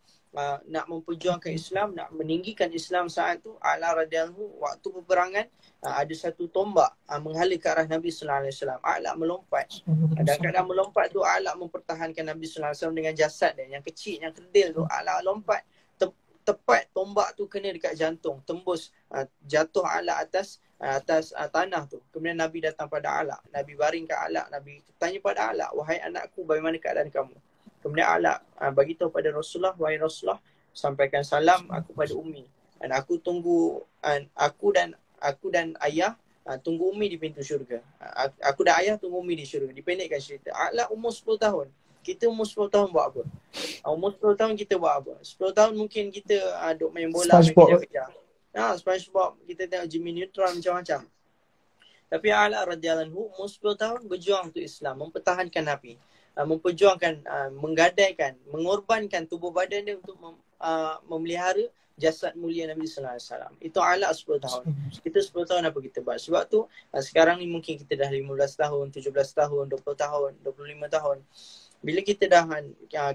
[SPEAKER 2] nak memperjuangkan Islam, nak meninggikan Islam saat tu, A'la radhiyallahu anhu waktu peperangan ada satu tombak menghala ke arah Nabi sallallahu alaihi wasallam. A'la melompat. Dan kadang melompat tu A'la mempertahankan Nabi sallallahu alaihi wasallam dengan jasad dia yang kecil, yang kerdil tu. A'la lompat, tepat tombak tu kena dekat jantung, tembus, jatuh A'la atas tanah tu. Kemudian Nabi datang pada A'la, Nabi baring ke A'la, Nabi tanya pada A'la, wahai anakku, bagaimana keadaan kamu? Kemudian A'la bagi tahu pada Rasulullah, wahai Rasulullah, sampaikan salam aku pada Ummi. Dan aku tunggu, aku dan ayah tunggu Ummi di pintu syurga. Aku dan ayah tunggu Ummi di syurga. Dipendekkan cerita. A'la umur 10 tahun. Kita umur 10 tahun buat apa? Umur 10 tahun kita buat apa? 10 tahun mungkin kita duk main bola, main kejar-kejar. SpongeBob, kita tengok Jimmy Neutron, macam-macam. Tapi A'la radhiyallahu anhu umur 10 tahun berjuang untuk Islam, mempertahankan Nabi. Memperjuangkan, menggadaikan, mengorbankan tubuh badan dia untuk memelihara jasad mulia Nabi sallallahu alaihi wasallam. Itu A'la 10 tahun. Kita 10 tahun apa kita buat? Sebab tu sekarang ni mungkin kita dah 15 tahun, 17 tahun, 20 tahun, 25 tahun. Bila kita dah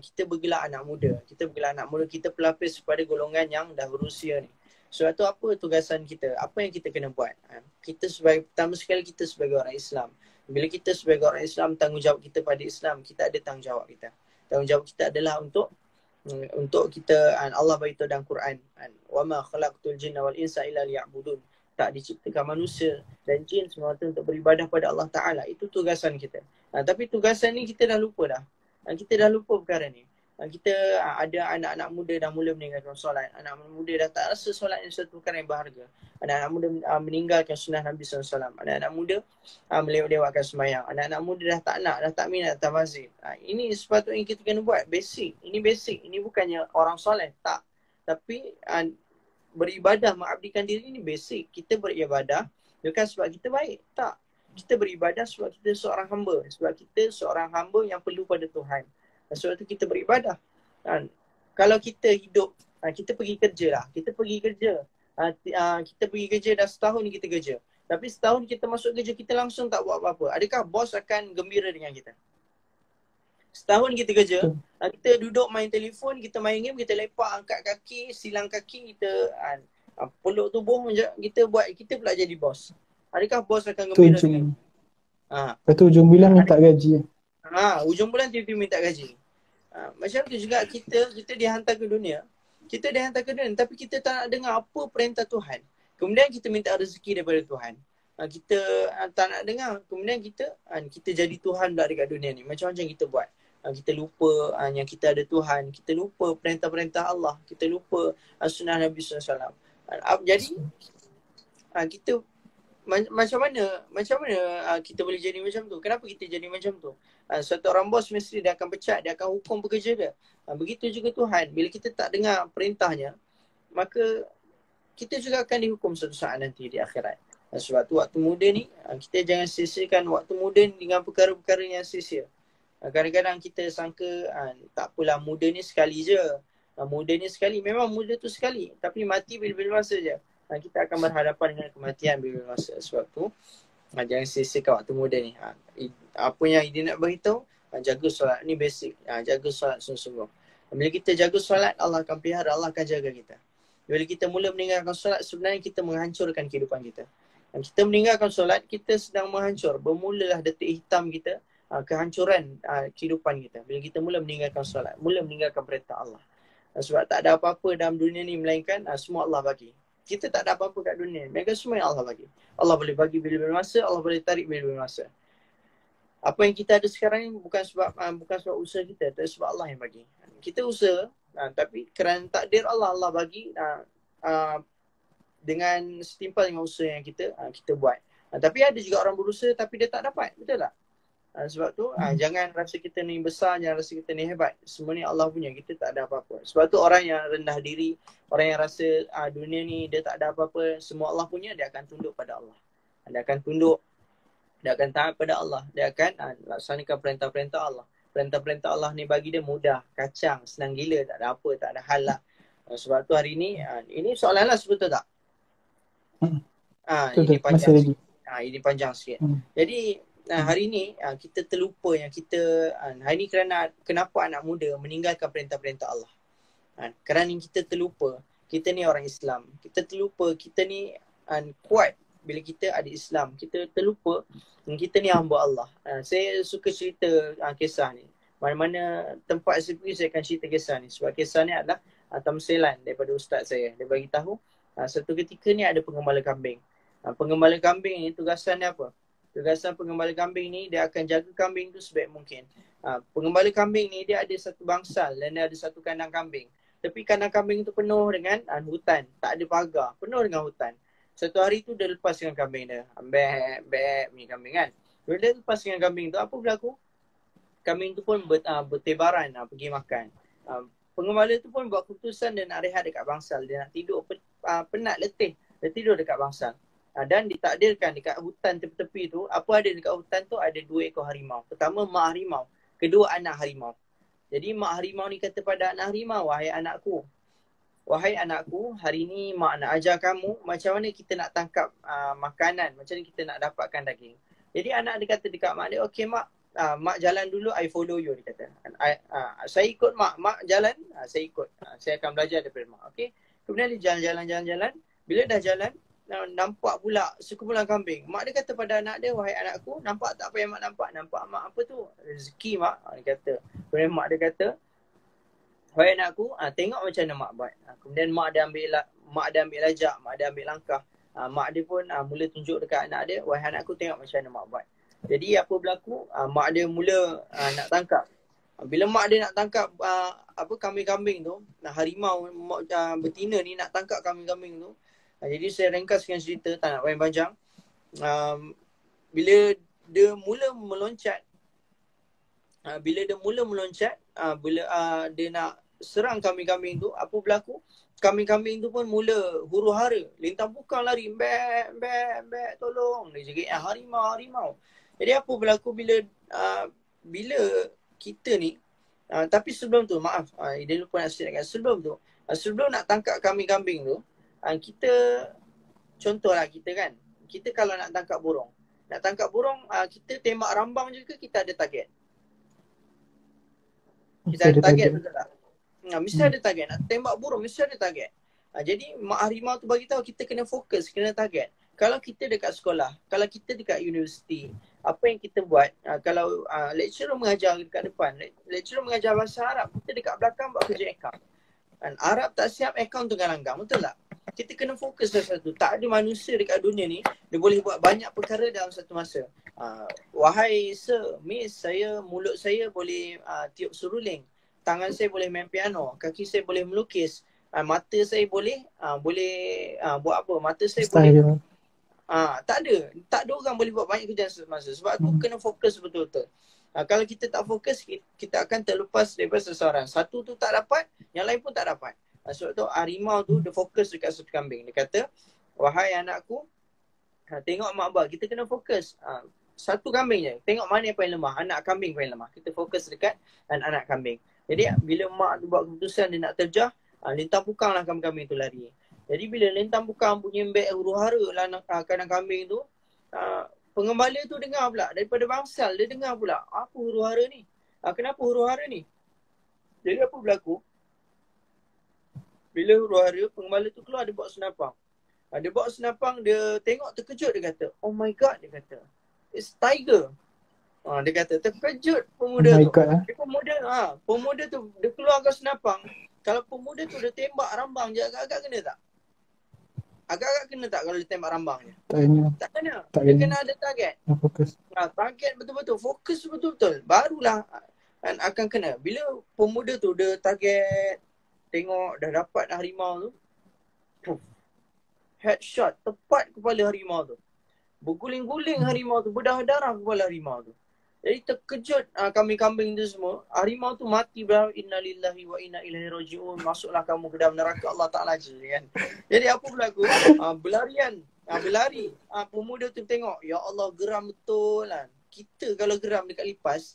[SPEAKER 2] kita bergelar anak muda, kita pelapis pada golongan yang dah berusia ni. Sebab tu apa tugasan kita? Apa yang kita kena buat? Kita pertama sekali kita sebagai orang Islam. Bila kita sebagai orang Islam, tanggungjawab kita pada Islam, kita ada tanggungjawab kita. Tanggungjawab kita adalah untuk kita, Allah beritahu dalam Quran, wa ma khalaqtul jinna wal insa illa liya'budun. Tak diciptakan manusia dan jin semata untuk beribadah pada Allah Ta'ala. Itu tugasan kita. Tapi tugasan ni kita dah lupa dah. Kita dah lupa perkara ni. Kita ada anak-anak muda dah mula meninggalkan solat. Anak muda dah tak rasa solat yang satu perkara yang berharga. Anak-anak muda meninggalkan sunnah Nabi SAW. Anak-anak muda melewat-lewatkan sembahyang. Anak-anak muda dah tak nak, dah tak minat datang masjid. Ini sepatutnya kita kena buat. Basic. Ini basic. Ini bukannya orang soleh. Tak. Tapi beribadah, mengabdikan diri ni basic. Kita beribadah bukan sebab kita baik. Tak. Kita beribadah sebab kita seorang hamba. Sebab kita seorang hamba yang perlu pada Tuhan. Sebab tu kita beribadah. Kalau kita hidup, kita pergi kerja lah. Kita pergi kerja dah setahun ni kita kerja. Tapi setahun kita masuk kerja, kita langsung tak buat apa-apa. Adakah bos akan gembira dengan kita? Setahun kita kerja, kita duduk main telefon, kita main game, kita lepak, angkat kaki, silang kaki, kita peluk tubuh, kita pula jadi bos. Adakah bos akan gembira dengan kita?
[SPEAKER 1] Lepas tu ujung bulan minta gaji.
[SPEAKER 2] Ujung bulan tiba-tiba minta gaji. Macam tu juga kita dihantar ke dunia. Kita dihantar ke dunia tapi kita tak nak dengar apa perintah Tuhan. Kemudian kita minta rezeki daripada Tuhan. Kita tak nak dengar. Kemudian kita jadi Tuhan pula dekat dunia ni. Macam-macam kita buat. Kita lupa yang kita ada Tuhan. Kita lupa perintah-perintah Allah. Kita lupa sunnah Nabi SAW. Jadi kita macam mana kita boleh jadi macam tu? Kenapa kita jadi macam tu? Suatu orang bos mesti dia akan pecat, dia akan hukum pekerja dia. Begitu juga Tuhan. Bila kita tak dengar perintahnya, maka kita juga akan dihukum suatu saat nanti di akhirat. Sebab tu waktu muda ni, kita jangan sia-siakan waktu muda ni dengan perkara-perkara yang sia-sia. Kadang-kadang kita sangka tak apalah, muda ni sekali je. Muda ni sekali, memang muda tu sekali. Tapi mati bila-bila masa je. Kita akan berhadapan dengan kematian bila masa. Sebab tu jangan sia-siakan waktu muda ni. Apa yang dia nak beritahu, jaga solat. Ni basic. Jaga solat sungguh-sungguh. Bila kita jaga solat, Allah akan pelihara, Allah akan jaga kita. Bila kita mula meninggalkan solat, sebenarnya kita menghancurkan kehidupan kita. Dan kita meninggalkan solat, kita sedang menghancur. Bermulalah detik hitam kita, kehancuran kehidupan kita. Bila kita mula meninggalkan solat, mula meninggalkan perintah Allah. Sebab tak ada apa-apa dalam dunia ni melainkan semua Allah bagi. Kita tak ada apa-apa kat dunia ni, melainkan semua yang Allah bagi. Allah boleh bagi bila-bila masa, Allah boleh tarik bila-bila masa. Apa yang kita ada sekarang ni bukan sebab usaha kita, tapi sebab Allah yang bagi. Kita usaha, tapi kerana takdir Allah, Allah bagi dengan setimpal dengan usaha yang kita buat. Tapi ada juga orang berusaha tapi dia tak dapat, betul tak? Sebab tu jangan rasa kita ni besar, jangan rasa kita ni hebat. Semua ni Allah punya, kita tak ada apa-apa. Sebab tu orang yang rendah diri, orang yang rasa dunia ni dia tak ada apa-apa, semua Allah punya, dia akan tunduk pada Allah. Dia akan tunduk, dia akan taat pada Allah, dia akan laksanakan perintah-perintah Allah. Perintah-perintah Allah ni bagi dia mudah, kacang, senang gila, tak ada apa, tak ada hal lah. Sebab tu hari ni, ini soalan lah betul tak? Ini panjang sikit. Ini panjang sikit. Jadi hari ni kita terlupa yang kita hari ni kenapa anak muda meninggalkan perintah-perintah Allah. Kerana kita terlupa kita ni orang Islam. Kita terlupa kita ni kuat bila kita ada Islam. Kita terlupa kita ni hamba Allah. Saya suka cerita kisah ni. Mana-mana tempat saya pergi saya akan cerita kisah ni. Sebab kisah ni adalah tamsilan daripada ustaz saya. Dia bagi tahu satu ketika ni ada pengembala kambing. Pengembala kambing ni tugasan dia apa? Tugasan pengembala kambing ni dia akan jaga kambing tu sebaik mungkin. Pengembala kambing ni dia ada satu bangsal dan dia ada satu kandang kambing. Tapi kandang kambing tu penuh dengan hutan. Tak ada pagar. Penuh dengan hutan. Satu hari tu dia lepas dengan kambing dia. Bek punya kambing kan. Bila dia lepas dengan kambing tu, apa berlaku? Kambing tu pun bertebaran pergi makan. Pengembala tu pun buat keputusan dia nak rehat dekat bangsal. Dia nak tidur penat letih. Dia tidur dekat bangsal. Dan ditakdirkan dekat hutan tepi-tepi tu, apa ada dekat hutan tu ada 2 ekor harimau. Pertama mak harimau, kedua anak harimau. Jadi mak harimau ni kata pada anak harimau, wahai anakku, hari ni mak nak ajar kamu macam mana kita nak tangkap makanan, macam mana kita nak dapatkan daging. Jadi anak dia kata dekat mak dia, okey mak, mak jalan dulu, I follow you, dia kata. Saya ikut mak jalan, saya ikut. Saya akan belajar daripada mak, okey. Kemudian dia jalan. Bila dah jalan, nampak pula sekumpulan kambing. Mak dia kata pada anak dia, wahai anakku, nampak tak apa yang mak nampak? Nampak mak apa tu? Rezeki mak, dia kata. Kemudian mak dia kata, wahai anakku, tengok macam mana mak buat. Kemudian mak dia ambil lajak, mak dia ambil langkah. Mak dia pun mula tunjuk dekat anak dia, wahai anakku, tengok macam mana mak buat. Jadi apa berlaku? Mak dia mula nak tangkap. Bila mak dia nak tangkap kambing-kambing tu, harimau betina ni nak tangkap kambing-kambing tu. Jadi saya ringkaskan cerita, tak nak panjang. Bila dia mula meloncat, bila dia nak serang kambing-kambing tu, apa berlaku? Kambing-kambing tu pun mula huru-hara, lintang pukang lari, bek, tolong. Dia cakap, harimau. Jadi apa berlaku bila kita ni, tapi sebelum tu, maaf, dia lupa nak ceritakan. Sebelum nak tangkap kambing-kambing tu, kita, contohlah kita kan, kita kalau nak tangkap burung, kita tembak rambang je ke kita ada target? Kita ada target, betul tak? Mesti ada target. Nak tembak burung mesti ada target. Jadi mak harimau tu bagi tahu kita kena fokus, kena target. Kalau kita dekat sekolah, kalau kita dekat universiti, apa yang kita buat, kalau lecturer mengajar dekat depan, lecturer mengajar bahasa Arab, kita dekat belakang buat kerja account. Arab tak siap, account tengah langgar, betul tak? Kita kena fokus dalam satu. Tak ada manusia dekat dunia ni dia boleh buat banyak perkara dalam satu masa. Wahai sir, miss, mulut saya boleh tiup seruling, tangan saya boleh main piano, kaki saya boleh melukis, mata saya boleh buat apa? Mata saya boleh tak ada orang boleh buat banyak kerja semasa. Sebab tu kena fokus betul-betul. Kalau kita tak fokus, kita akan terlepas daripada seseorang. Satu tu tak dapat, yang lain pun tak dapat. Sebab tu harimau tu dia fokus dekat satu kambing. Dia kata, wahai anakku, tengok mak buat, kita kena fokus. Satu kambing je, tengok mana yang paling lemah, anak kambing paling lemah. Kita fokus dekat anak kambing. Jadi bila mak tu buat keputusan dia nak terjah, lintang pukang lah kambing tu lari. Jadi bila lintang pukang bunyi bek huru-hara lah kandang kambing tu, pengembala tu dengar pula, daripada bangsal dia dengar pula, apa huru-hara ni? Kenapa huru-hara ni? Jadi apa berlaku? Bila huru-hara, pengembala tu keluar, dia bawa senapang. Dia bawa senapang, dia tengok terkejut, dia kata, oh my god, dia kata, it's tiger. Dia kata, terkejut pemuda tu. Pemuda tu, dia keluarkan senapang. Kalau pemuda tu dia tembak rambang je, agak-agak kena tak? Agak-agak kena tak kalau dia tembak rambangnya?
[SPEAKER 1] Tak kena.
[SPEAKER 2] Tak kena.
[SPEAKER 1] Tak
[SPEAKER 2] Dia
[SPEAKER 1] kena.
[SPEAKER 2] kena ada target.
[SPEAKER 1] Fokus.
[SPEAKER 2] Target betul-betul, fokus betul-betul. Barulah akan kena. Bila pemuda tu dia target, tengok dah dapat harimau tu, puff, headshot tepat kepala harimau tu. Berguling-guling harimau tu, berdarah-darah kepala harimau tu. Jadi terkejut kambing-kambing tu semua. Harimau tu mati, innalillahi wa inna ilaihi raji'un. Masuklah kamu ke dalam neraka Allah Ta'ala je kan. Jadi apa berlaku? Berlari. Pemuda tu tengok, ya Allah geram betul kan. Kita kalau geram dekat lipas,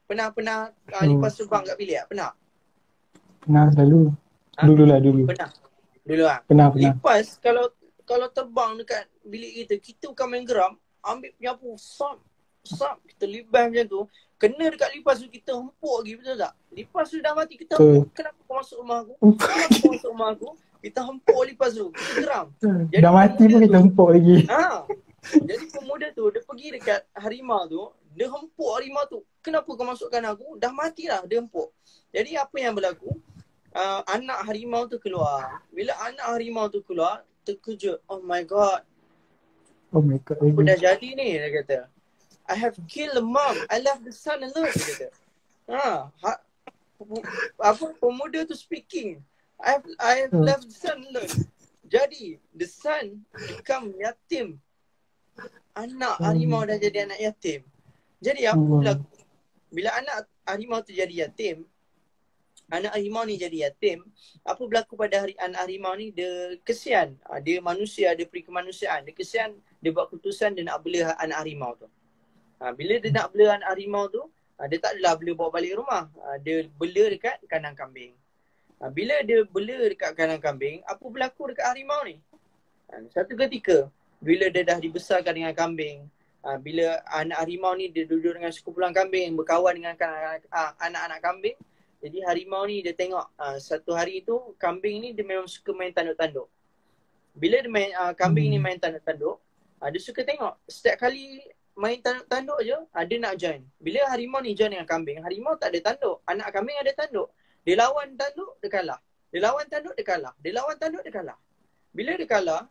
[SPEAKER 2] pernah lipas terbang kat bilik tak? Pernah?
[SPEAKER 1] Pernah selalu. Dulu.
[SPEAKER 2] Pernah? Dulu lah.
[SPEAKER 1] Pernah.
[SPEAKER 2] Lipas kalau terbang dekat bilik kita bukan main geram, ambil penyapu, sap, kita lipas macam tu, kena dekat lipas tu kita hempuk lagi, betul tak? Lipas tu dah mati, kita hempuk. Kenapa kau masuk rumah aku? Kita hempuk lipas tu, kita geram.
[SPEAKER 1] Jadi dah mati pun kita hempuk lagi.
[SPEAKER 2] Jadi pemuda tu, dia pergi dekat harimau tu, dia hempuk harimau tu. Kenapa kau masukkan aku? Dah matilah, dia hempuk. Jadi apa yang berlaku? Anak harimau tu keluar. Bila anak harimau tu keluar, terkejut. Oh my god. Apa dah jadi ni, dia kata. I have killed the mom. I left the son alone, dia kata. Pemuda tu speaking. I have left the son alone. Jadi, the son become yatim. Anak harimau dah jadi anak yatim. Jadi apa berlaku? Bila anak harimau tu jadi yatim, anak harimau ni jadi yatim, apa berlaku pada anak harimau ni? Dia kesian. Dia manusia, dia peri kemanusiaan. Dia kesian, dia buat keputusan dia nak bela anak harimau tu. Bila dia nak bela anak harimau tu, dia tak adalah bela bawa balik rumah. Dia bela dekat kandang kambing. Bila dia bela dekat kandang kambing, apa berlaku dekat harimau ni? Satu ketika, bila dia dah dibesarkan dengan kambing, bila anak harimau ni dia duduk dengan sekumpulan kambing, berkawan dengan anak-anak kambing, jadi harimau ni dia tengok satu hari tu kambing ni dia memang suka main tanduk-tanduk. Bila dia main, kambing ni main tanduk-tanduk, dia suka tengok setiap kali main tanduk je, dia nak join. Bila harimau ni join dengan kambing, harimau tak ada tanduk, anak kambing ada tanduk. Dia lawan tanduk, dia kalah. Dia lawan tanduk, dia kalah. Dia lawan tanduk, dia kalah. Bila dia kalah,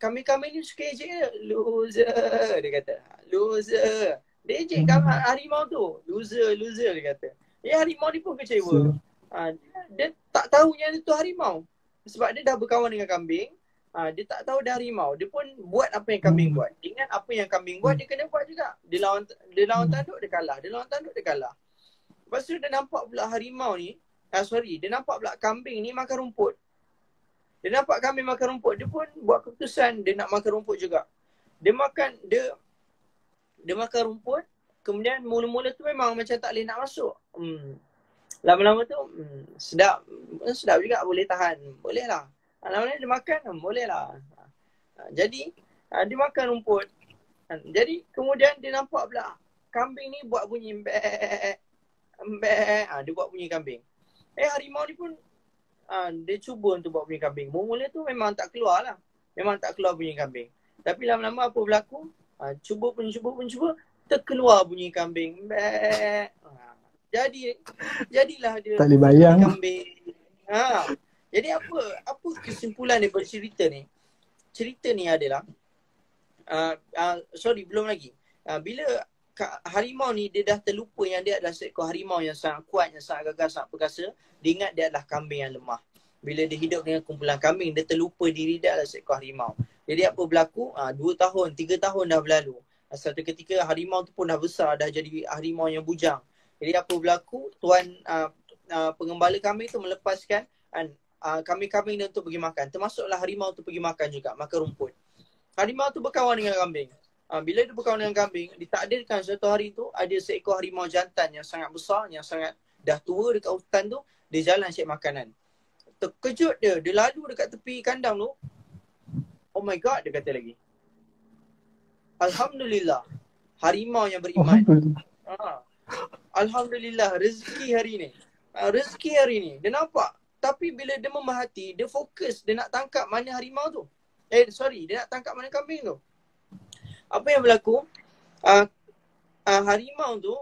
[SPEAKER 2] kambing-kambing ni suka ejek dia. Loser, dia kata. Loser. Dia ejek harimau tu. Loser, dia kata. Harimau ni pun kecewa. Dia tak tahu yang itu harimau. Sebab dia dah berkawan dengan kambing. Dia tak tahu dah harimau. Dia pun buat apa yang kambing buat. Ingat apa yang kambing buat, dia kena buat juga. Dia lawan tanduk, dia kalah. Dia lawan tanduk, dia kalah. Lepas tu dia nampak pula harimau ni, dia nampak pula kambing ni makan rumput. Dia nampak kambing makan rumput, dia pun buat keputusan dia nak makan rumput juga. Dia makan rumput, kemudian mula-mula tu memang macam tak boleh nak masuk. Lama-lama tu sedap juga, boleh tahan. Boleh lah. Lama-lama dia makan, boleh lah. Jadi dia makan rumput. Jadi kemudian dia nampak pula kambing ni buat bunyi mbek. Dia buat bunyi kambing. Harimau ni pun dia cuba untuk buat bunyi kambing. Mula tu memang tak keluar lah. Memang tak keluar bunyi kambing. Tapi lama-lama apa berlaku? Cuba, terkeluar bunyi kambing. Jadilah dia
[SPEAKER 1] tak boleh bayang
[SPEAKER 2] kambing. Jadi apa kesimpulan daripada cerita ni? Cerita ni adalah belum lagi. Bila harimau ni dia dah terlupa yang dia adalah seekor harimau yang sangat kuat, yang sangat gagah, sangat perkasa. Dia ingat dia adalah kambing yang lemah. Bila dia hidup dengan kumpulan kambing, dia terlupa diri dia adalah seekor harimau. Jadi apa berlaku? 2 tahun, 3 tahun dah berlalu. Satu ketika harimau tu pun dah besar, dah jadi harimau yang bujang. Jadi apa berlaku? Tuan pengembala kambing tu melepaskan kambing-kambing dia untuk pergi makan. Termasuklah harimau tu pergi makan juga, makan rumput. Harimau tu berkawan dengan kambing. Bila dia berkawan dengan kambing, ditakdirkan suatu hari tu ada seekor harimau jantan yang sangat besar, yang sangat dah tua dekat hutan tu, dia jalan cari makanan. Terkejut dia lalu dekat tepi kandang tu. Oh my god, dia kata lagi. Alhamdulillah, harimau yang beriman. Alhamdulillah, rezeki hari ni. Rezeki hari ni, dia nampak. Tapi bila dia memerhati, dia fokus, dia nak tangkap mana harimau tu. Dia nak tangkap mana kambing tu. Apa yang berlaku? Harimau tu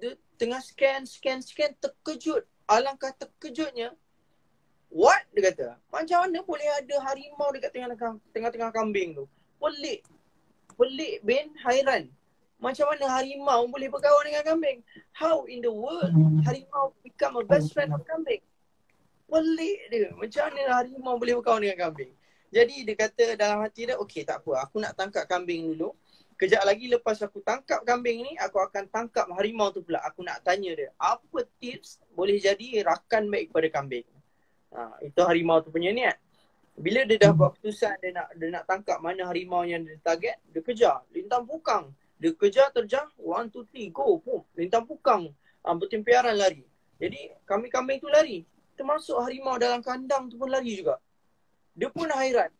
[SPEAKER 2] dia tengah scan, terkejut. Alangkah terkejutnya What? Dia kata. Macam mana boleh ada harimau dekat tengah-tengah kambing tu? Pelik. Pelik Ben, hairan. Macam mana harimau boleh berkawan dengan kambing? How in the world harimau become a best friend of kambing? Pelik dia. Macam mana harimau boleh berkawan dengan kambing? Jadi dia kata dalam hati dia, okey tak apa, aku nak tangkap kambing dulu. Kejap lagi lepas aku tangkap kambing ni, aku akan tangkap harimau tu pula. Aku nak tanya dia, apa tips boleh jadi rakan baik kepada kambing? Itu harimau tu punya niat. Bila dia dah buat keputusan dia nak tangkap mana harimau yang dia target, dia kejar, lintang pukang. Dia kejar terjah, 1, 2, 3, go, boom. Lintang pukang, bertempiaran lari. Jadi kambing-kambing tu lari. Termasuk harimau dalam kandang tu pun lari juga. Dia pun hairan,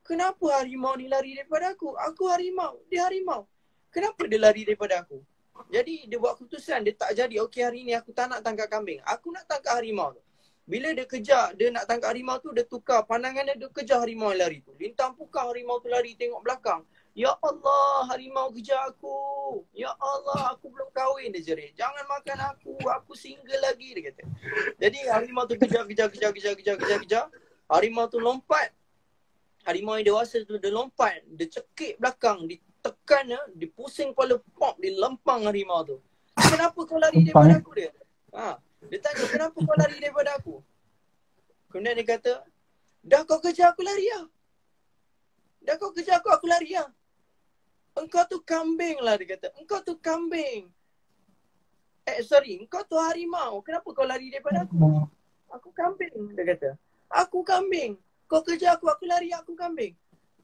[SPEAKER 2] kenapa harimau ni lari daripada aku? Aku harimau, dia harimau. Kenapa dia lari daripada aku? Jadi dia buat keputusan, dia tak jadi, okey hari ni aku tak nak tangkap kambing. Aku nak tangkap harimau tu. Bila dia kejar, dia nak tangkap harimau tu, dia tukar pandangannya, dia kejar harimau yang lari tu. Lintang pukang harimau tu lari, tengok belakang. Ya Allah, harimau kejar aku. Ya Allah, aku belum kahwin, dia jerit. Jangan makan aku single lagi, dia kata. Jadi harimau tu kejar. Harimau tu lompat. Harimau yang dewasa tu dia lompat, dia cekik belakang, ditekan, dia pusing kepala, pop, dia lempang harimau tu. Kenapa kau lari daripada aku dia? Dia tanya, kenapa kau lari daripada aku? Kemudian dia kata, dah kau kejar aku lari lah. Dah kau kejar aku lari lah. Engkau tu kambing lah, dia kata. Engkau tu kambing. Engkau tu harimau. Kenapa kau lari daripada aku? Aku kambing, dia kata. Aku kambing. Kau kejar aku lari, aku kambing.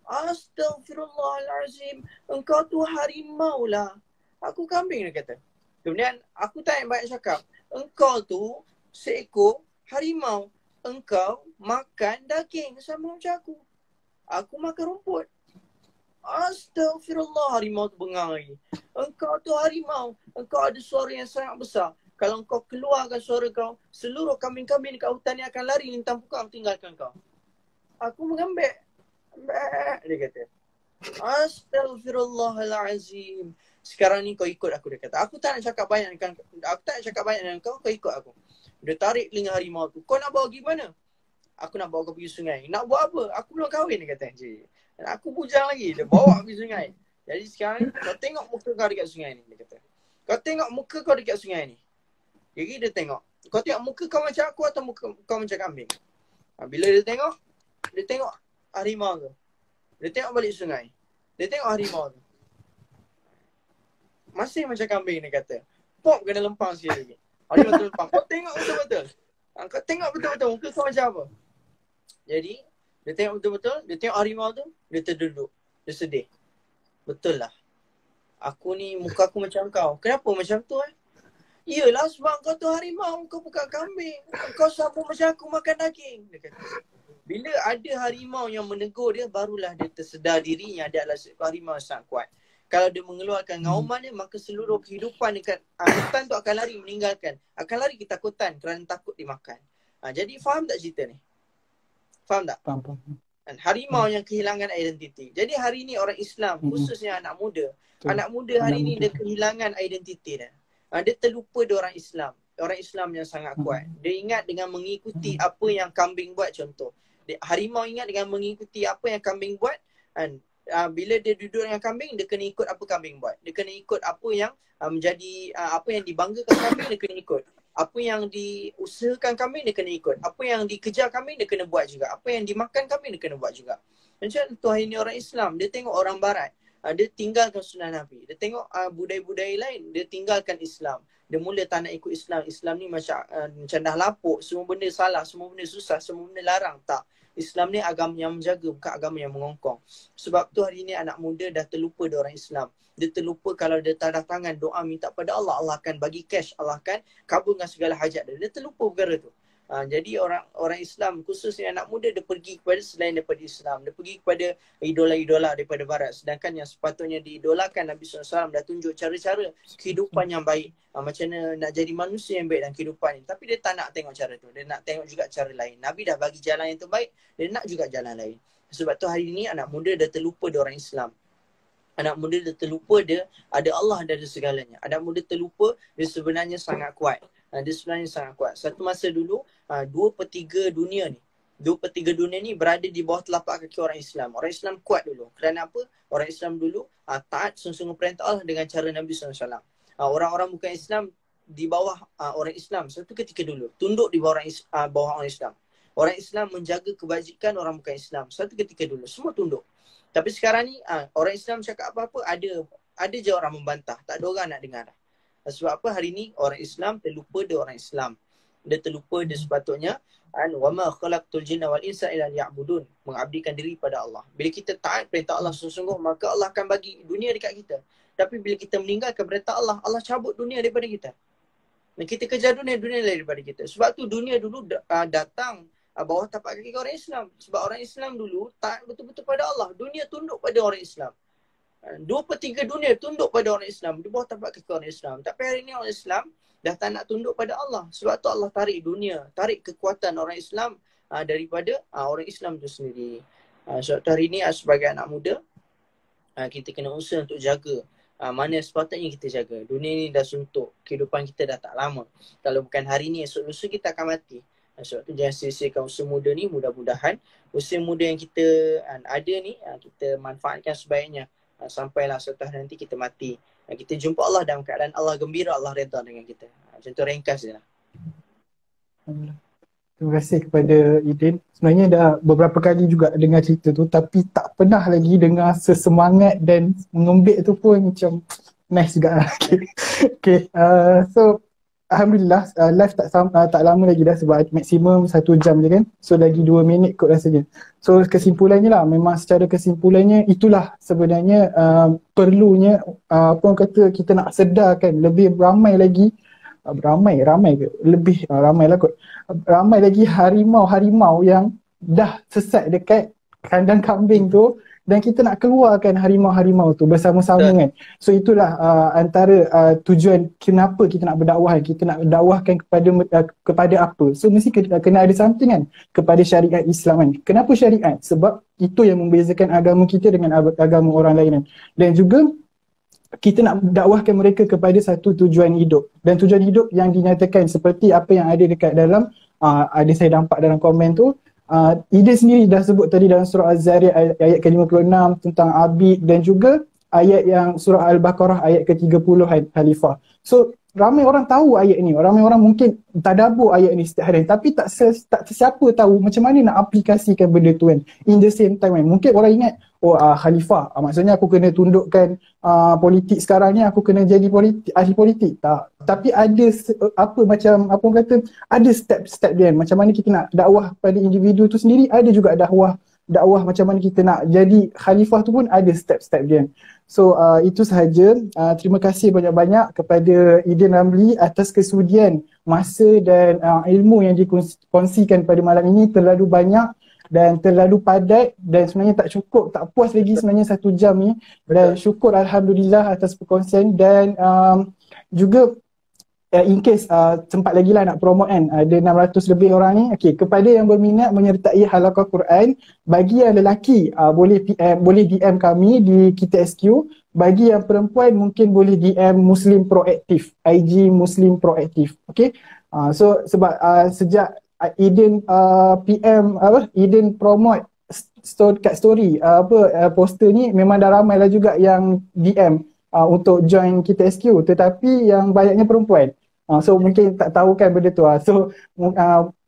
[SPEAKER 2] Astaghfirullahalazim. Engkau tu harimau lah. Aku kambing, dia kata. Kemudian aku tak banyak cakap. Engkau tu seekor harimau. Engkau makan daging sama macam aku. Aku makan rumput. Astaghfirullah, harimau tu bengang lagi. Engkau tu harimau. Engkau ada suara yang sangat besar. Kalau engkau keluarkan suara kau, seluruh kambing-kambing dekat hutan ni akan lari lintang pukang tinggalkan kau. Aku mengambek. Dia kata. Astaghfirullahalazim. Sekarang ni kau ikut aku, dia kata. Aku tak nak cakap banyak dengan kau, kau ikut aku. Dia tarik telinga harimau tu. Kau nak bawa pergi mana? Aku nak bawa kau pergi sungai. Nak buat apa? Aku belum kahwin, dia kata. Dan aku bujang lagi. Dia bawa pergi sungai. Jadi sekarang ni kau tengok muka kau dekat sungai ni, dia kata. Kau tengok muka kau dekat sungai ni. Jadi dia tengok. Kau tengok muka kau macam aku atau muka kau macam kambing? Bila dia tengok harimau tu. Dia tengok balik sungai. Dia tengok harimau tu. Masih macam kambing, dia kata. Pop kena lempang sikit lagi. Harimau tu lempang. Kau tengok betul-betul. Kau tengok betul-betul muka kau macam apa? Jadi dia tengok betul-betul. Dia tengok harimau tu. Dia terduduk. Dia sedih. Betul lah. Aku ni muka aku macam kau. Kenapa macam tu Iyalah sebab kau tu harimau, kau bukan kambing. Kau sama macam aku makan daging. Dia kata. Bila ada harimau yang menegur dia, barulah dia tersedar dirinya dia adalah harimau yang sangat kuat. Kalau dia mengeluarkan ngauman dia, maka seluruh kehidupan dekat hutan tu akan lari meninggalkan. Akan lari ketakutan kerana takut dimakan. Jadi faham tak cerita ni? Faham tak?
[SPEAKER 1] Faham.
[SPEAKER 2] Harimau yang kehilangan identiti. Jadi hari ni orang Islam, khususnya anak muda. Anak muda hari ni dia kehilangan identiti dia. Dia terlupa dia orang Islam. Orang Islam yang sangat kuat. Dia ingat dengan mengikuti apa yang kambing buat, contoh. Harimau ingat dengan mengikuti apa yang kambing buat. Bila dia duduk dengan kambing, dia kena ikut apa kambing buat. Dia kena ikut apa yang menjadi, apa yang dibanggakan kambing, dia kena ikut. Apa yang diusahakan kambing, dia kena ikut. Apa yang dikejar kambing, dia kena buat juga. Apa yang dimakan kambing, dia kena buat juga. Macam tu hari ni orang Islam, dia tengok orang Barat. Dia tinggalkan sunnah Nabi. Dia tengok budaya-budaya lain, dia tinggalkan Islam. Dia mula tak nak ikut Islam. Islam ni macam dah lapuk. Semua benda salah, semua benda susah, semua benda larang. Tak. Islam ni agama yang menjaga, bukan agama yang mengongkong. Sebab tu hari ni anak muda dah terlupa dia orang Islam. Dia terlupa kalau dia tanda tangan doa minta pada Allah, Allah akan bagi cash, Allah akan kabulkan segala hajat dia. Dia terlupa perkara tu. Jadi orang Islam, khususnya anak muda, dia pergi kepada selain daripada Islam. Dia pergi kepada idola-idola daripada Barat. Sedangkan yang sepatutnya diidolakan, Nabi SAW dah tunjuk cara-cara kehidupan yang baik. Macam mana nak jadi manusia yang baik dalam kehidupan ni. Tapi dia tak nak tengok cara tu. Dia nak tengok juga cara lain. Nabi dah bagi jalan yang terbaik, dia nak juga jalan lain. Sebab tu hari ni anak muda dah terlupa dia orang Islam. Anak muda dah terlupa dia ada Allah dan ada segalanya. Anak muda terlupa dia sebenarnya sangat kuat. Dia sebenarnya sangat kuat. Satu masa dulu 2/3 dunia ni. 2/3 dunia ni berada di bawah telapak kaki orang Islam. Orang Islam kuat dulu. Kerana apa? Orang Islam dulu taat sungguh-sungguh perintah Allah dengan cara Nabi SAW. Orang-orang bukan Islam di bawah orang Islam satu ketika dulu. Tunduk di bawah bawah orang Islam. Orang Islam menjaga kebajikan orang bukan Islam satu ketika dulu. Semua tunduk. Tapi sekarang ni orang Islam cakap apa-apa ada je orang membantah. Tak ada orang nak dengar. Sebab apa hari ni orang Islam terlupa dia orang Islam. Dia terlupa dia sepatutnya wa ma khalaqtul jinna wal insa illa liya'budun, mengabdikan diri pada Allah. Bila kita taat perintah Allah sungguh-sungguh, maka Allah akan bagi dunia dekat kita. Tapi bila kita meninggalkan perintah Allah, Allah cabut dunia daripada kita. Dan kita kejar dunia daripada kita. Sebab tu dunia dulu datang bawah tapak kaki orang Islam. Sebab orang Islam dulu taat betul-betul pada Allah. Dunia tunduk pada orang Islam. 2/3 dunia tunduk pada orang Islam, di bawah tapak kaki orang Islam. Tapi hari ni orang Islam dah tak nak tunduk pada Allah. Sebab tu Allah tarik dunia, tarik kekuatan orang Islam daripada orang Islam tu sendiri. Sebab tu hari ni sebagai anak muda, kita kena usaha untuk jaga mana sepatutnya kita jaga. Dunia ni dah suntuk, kehidupan kita dah tak lama. Kalau bukan hari ni, esok lusa kita akan mati. Sebab tu jangan sia-siakan usia muda ni. Mudah-mudahan usia muda yang kita ada ni, kita manfaatkan sebaiknya. Sampailah suatu hari nanti kita mati. Kita jumpa Allah dalam keadaan Allah gembira, Allah redha dengan kita. Macam tu ringkas je lah.
[SPEAKER 1] Terima kasih kepada Idin. Sebenarnya dah beberapa kali juga dengar cerita tu, tapi tak pernah lagi dengar sesemangat dan mengembik tu pun macam nice juga lah. Okay. So Alhamdulillah, live tak lama lagi dah sebab maksimum 1 jam je kan. So lagi 2 minit kot rasanya. So kesimpulannya lah, memang secara kesimpulannya itulah sebenarnya perlunya apa orang kata, kita nak sedarkan lebih ramai lagi, ramai ke? Lebih ramai lah kot. Ramai lagi harimau-harimau yang dah sesat dekat kandang kambing tu, dan kita nak keluarkan harimau-harimau tu bersama-sama kan. So itulah antara tujuan kenapa kita nak berdakwah. Kita nak dakwahkan kepada apa. So mesti kena ada something kan kepada syariat Islam kan. Kenapa syariat? Sebab itu yang membezakan agama kita dengan agama orang lain kan. Dan juga kita nak dakwahkan mereka kepada satu tujuan hidup. Dan tujuan hidup yang dinyatakan seperti apa yang ada dekat dalam ada saya nampak dalam komen tu. Idin sendiri dah sebut tadi dalam surah Az-Zariyat ayat ke-56 tentang abid, dan juga ayat yang surah Al-Baqarah ayat ke-30 Khalifah. So ramai orang tahu ayat ni, ramai orang mungkin tadabbur ayat ni setiap hari, tapi tak siapa tahu macam mana nak aplikasikan benda tu kan. In the same time kan, mungkin orang ingat Khalifah, maksudnya aku kena tundukkan politik sekarang ni, aku kena jadi ahli politik. Tak. Tapi ada macam apa orang kata, ada step-step dia. Macam mana kita nak dakwah pada individu tu sendiri, ada juga dakwah macam mana kita nak jadi khalifah tu pun ada step-step dia. So itu sahaja. Terima kasih banyak-banyak kepada Idin Ramli atas kesudian masa dan ilmu yang dikongsikan pada malam ini. Terlalu banyak dan terlalu padat, dan sebenarnya tak cukup, tak puas lagi sebenarnya 1 jam ni. Dan syukur Alhamdulillah atas perkongsian. Dan juga in case sempat lagi lah nak promote kan, ada 600 lebih orang ni. Okay, kepada yang berminat menyertai halaqah Quran, bagi yang lelaki boleh DM kami di Kita SQ. Bagi yang perempuan mungkin boleh DM Muslim Proaktif, IG Muslim Proaktif. Okay, so sebab sejak Idin Idin promote kat story poster ni, memang dah ramai lah juga yang DM untuk join Kita SQ, tetapi yang banyaknya perempuan. So mungkin tak tahu kan benda tu. So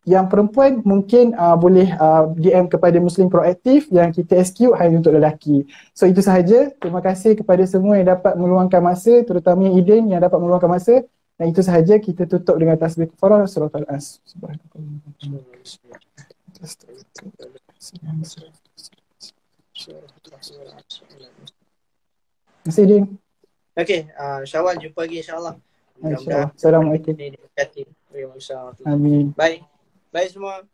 [SPEAKER 1] yang perempuan mungkin boleh DM kepada Muslim Proaktif, yang Kita SQ hanya untuk lelaki. So itu sahaja. Terima kasih kepada semua yang dapat meluangkan masa, terutamanya Idin yang dapat meluangkan masa. Dan itu sahaja, kita tutup dengan tasbih kafarah surah Al-As. Subhanallah. Terima kasih Idin.
[SPEAKER 2] Okay, Syawal jumpa lagi insyaAllah.
[SPEAKER 1] InsyaAllah. Assalamualaikum.
[SPEAKER 2] Terima kasih.
[SPEAKER 1] Amin.
[SPEAKER 2] Bye. Bye semua.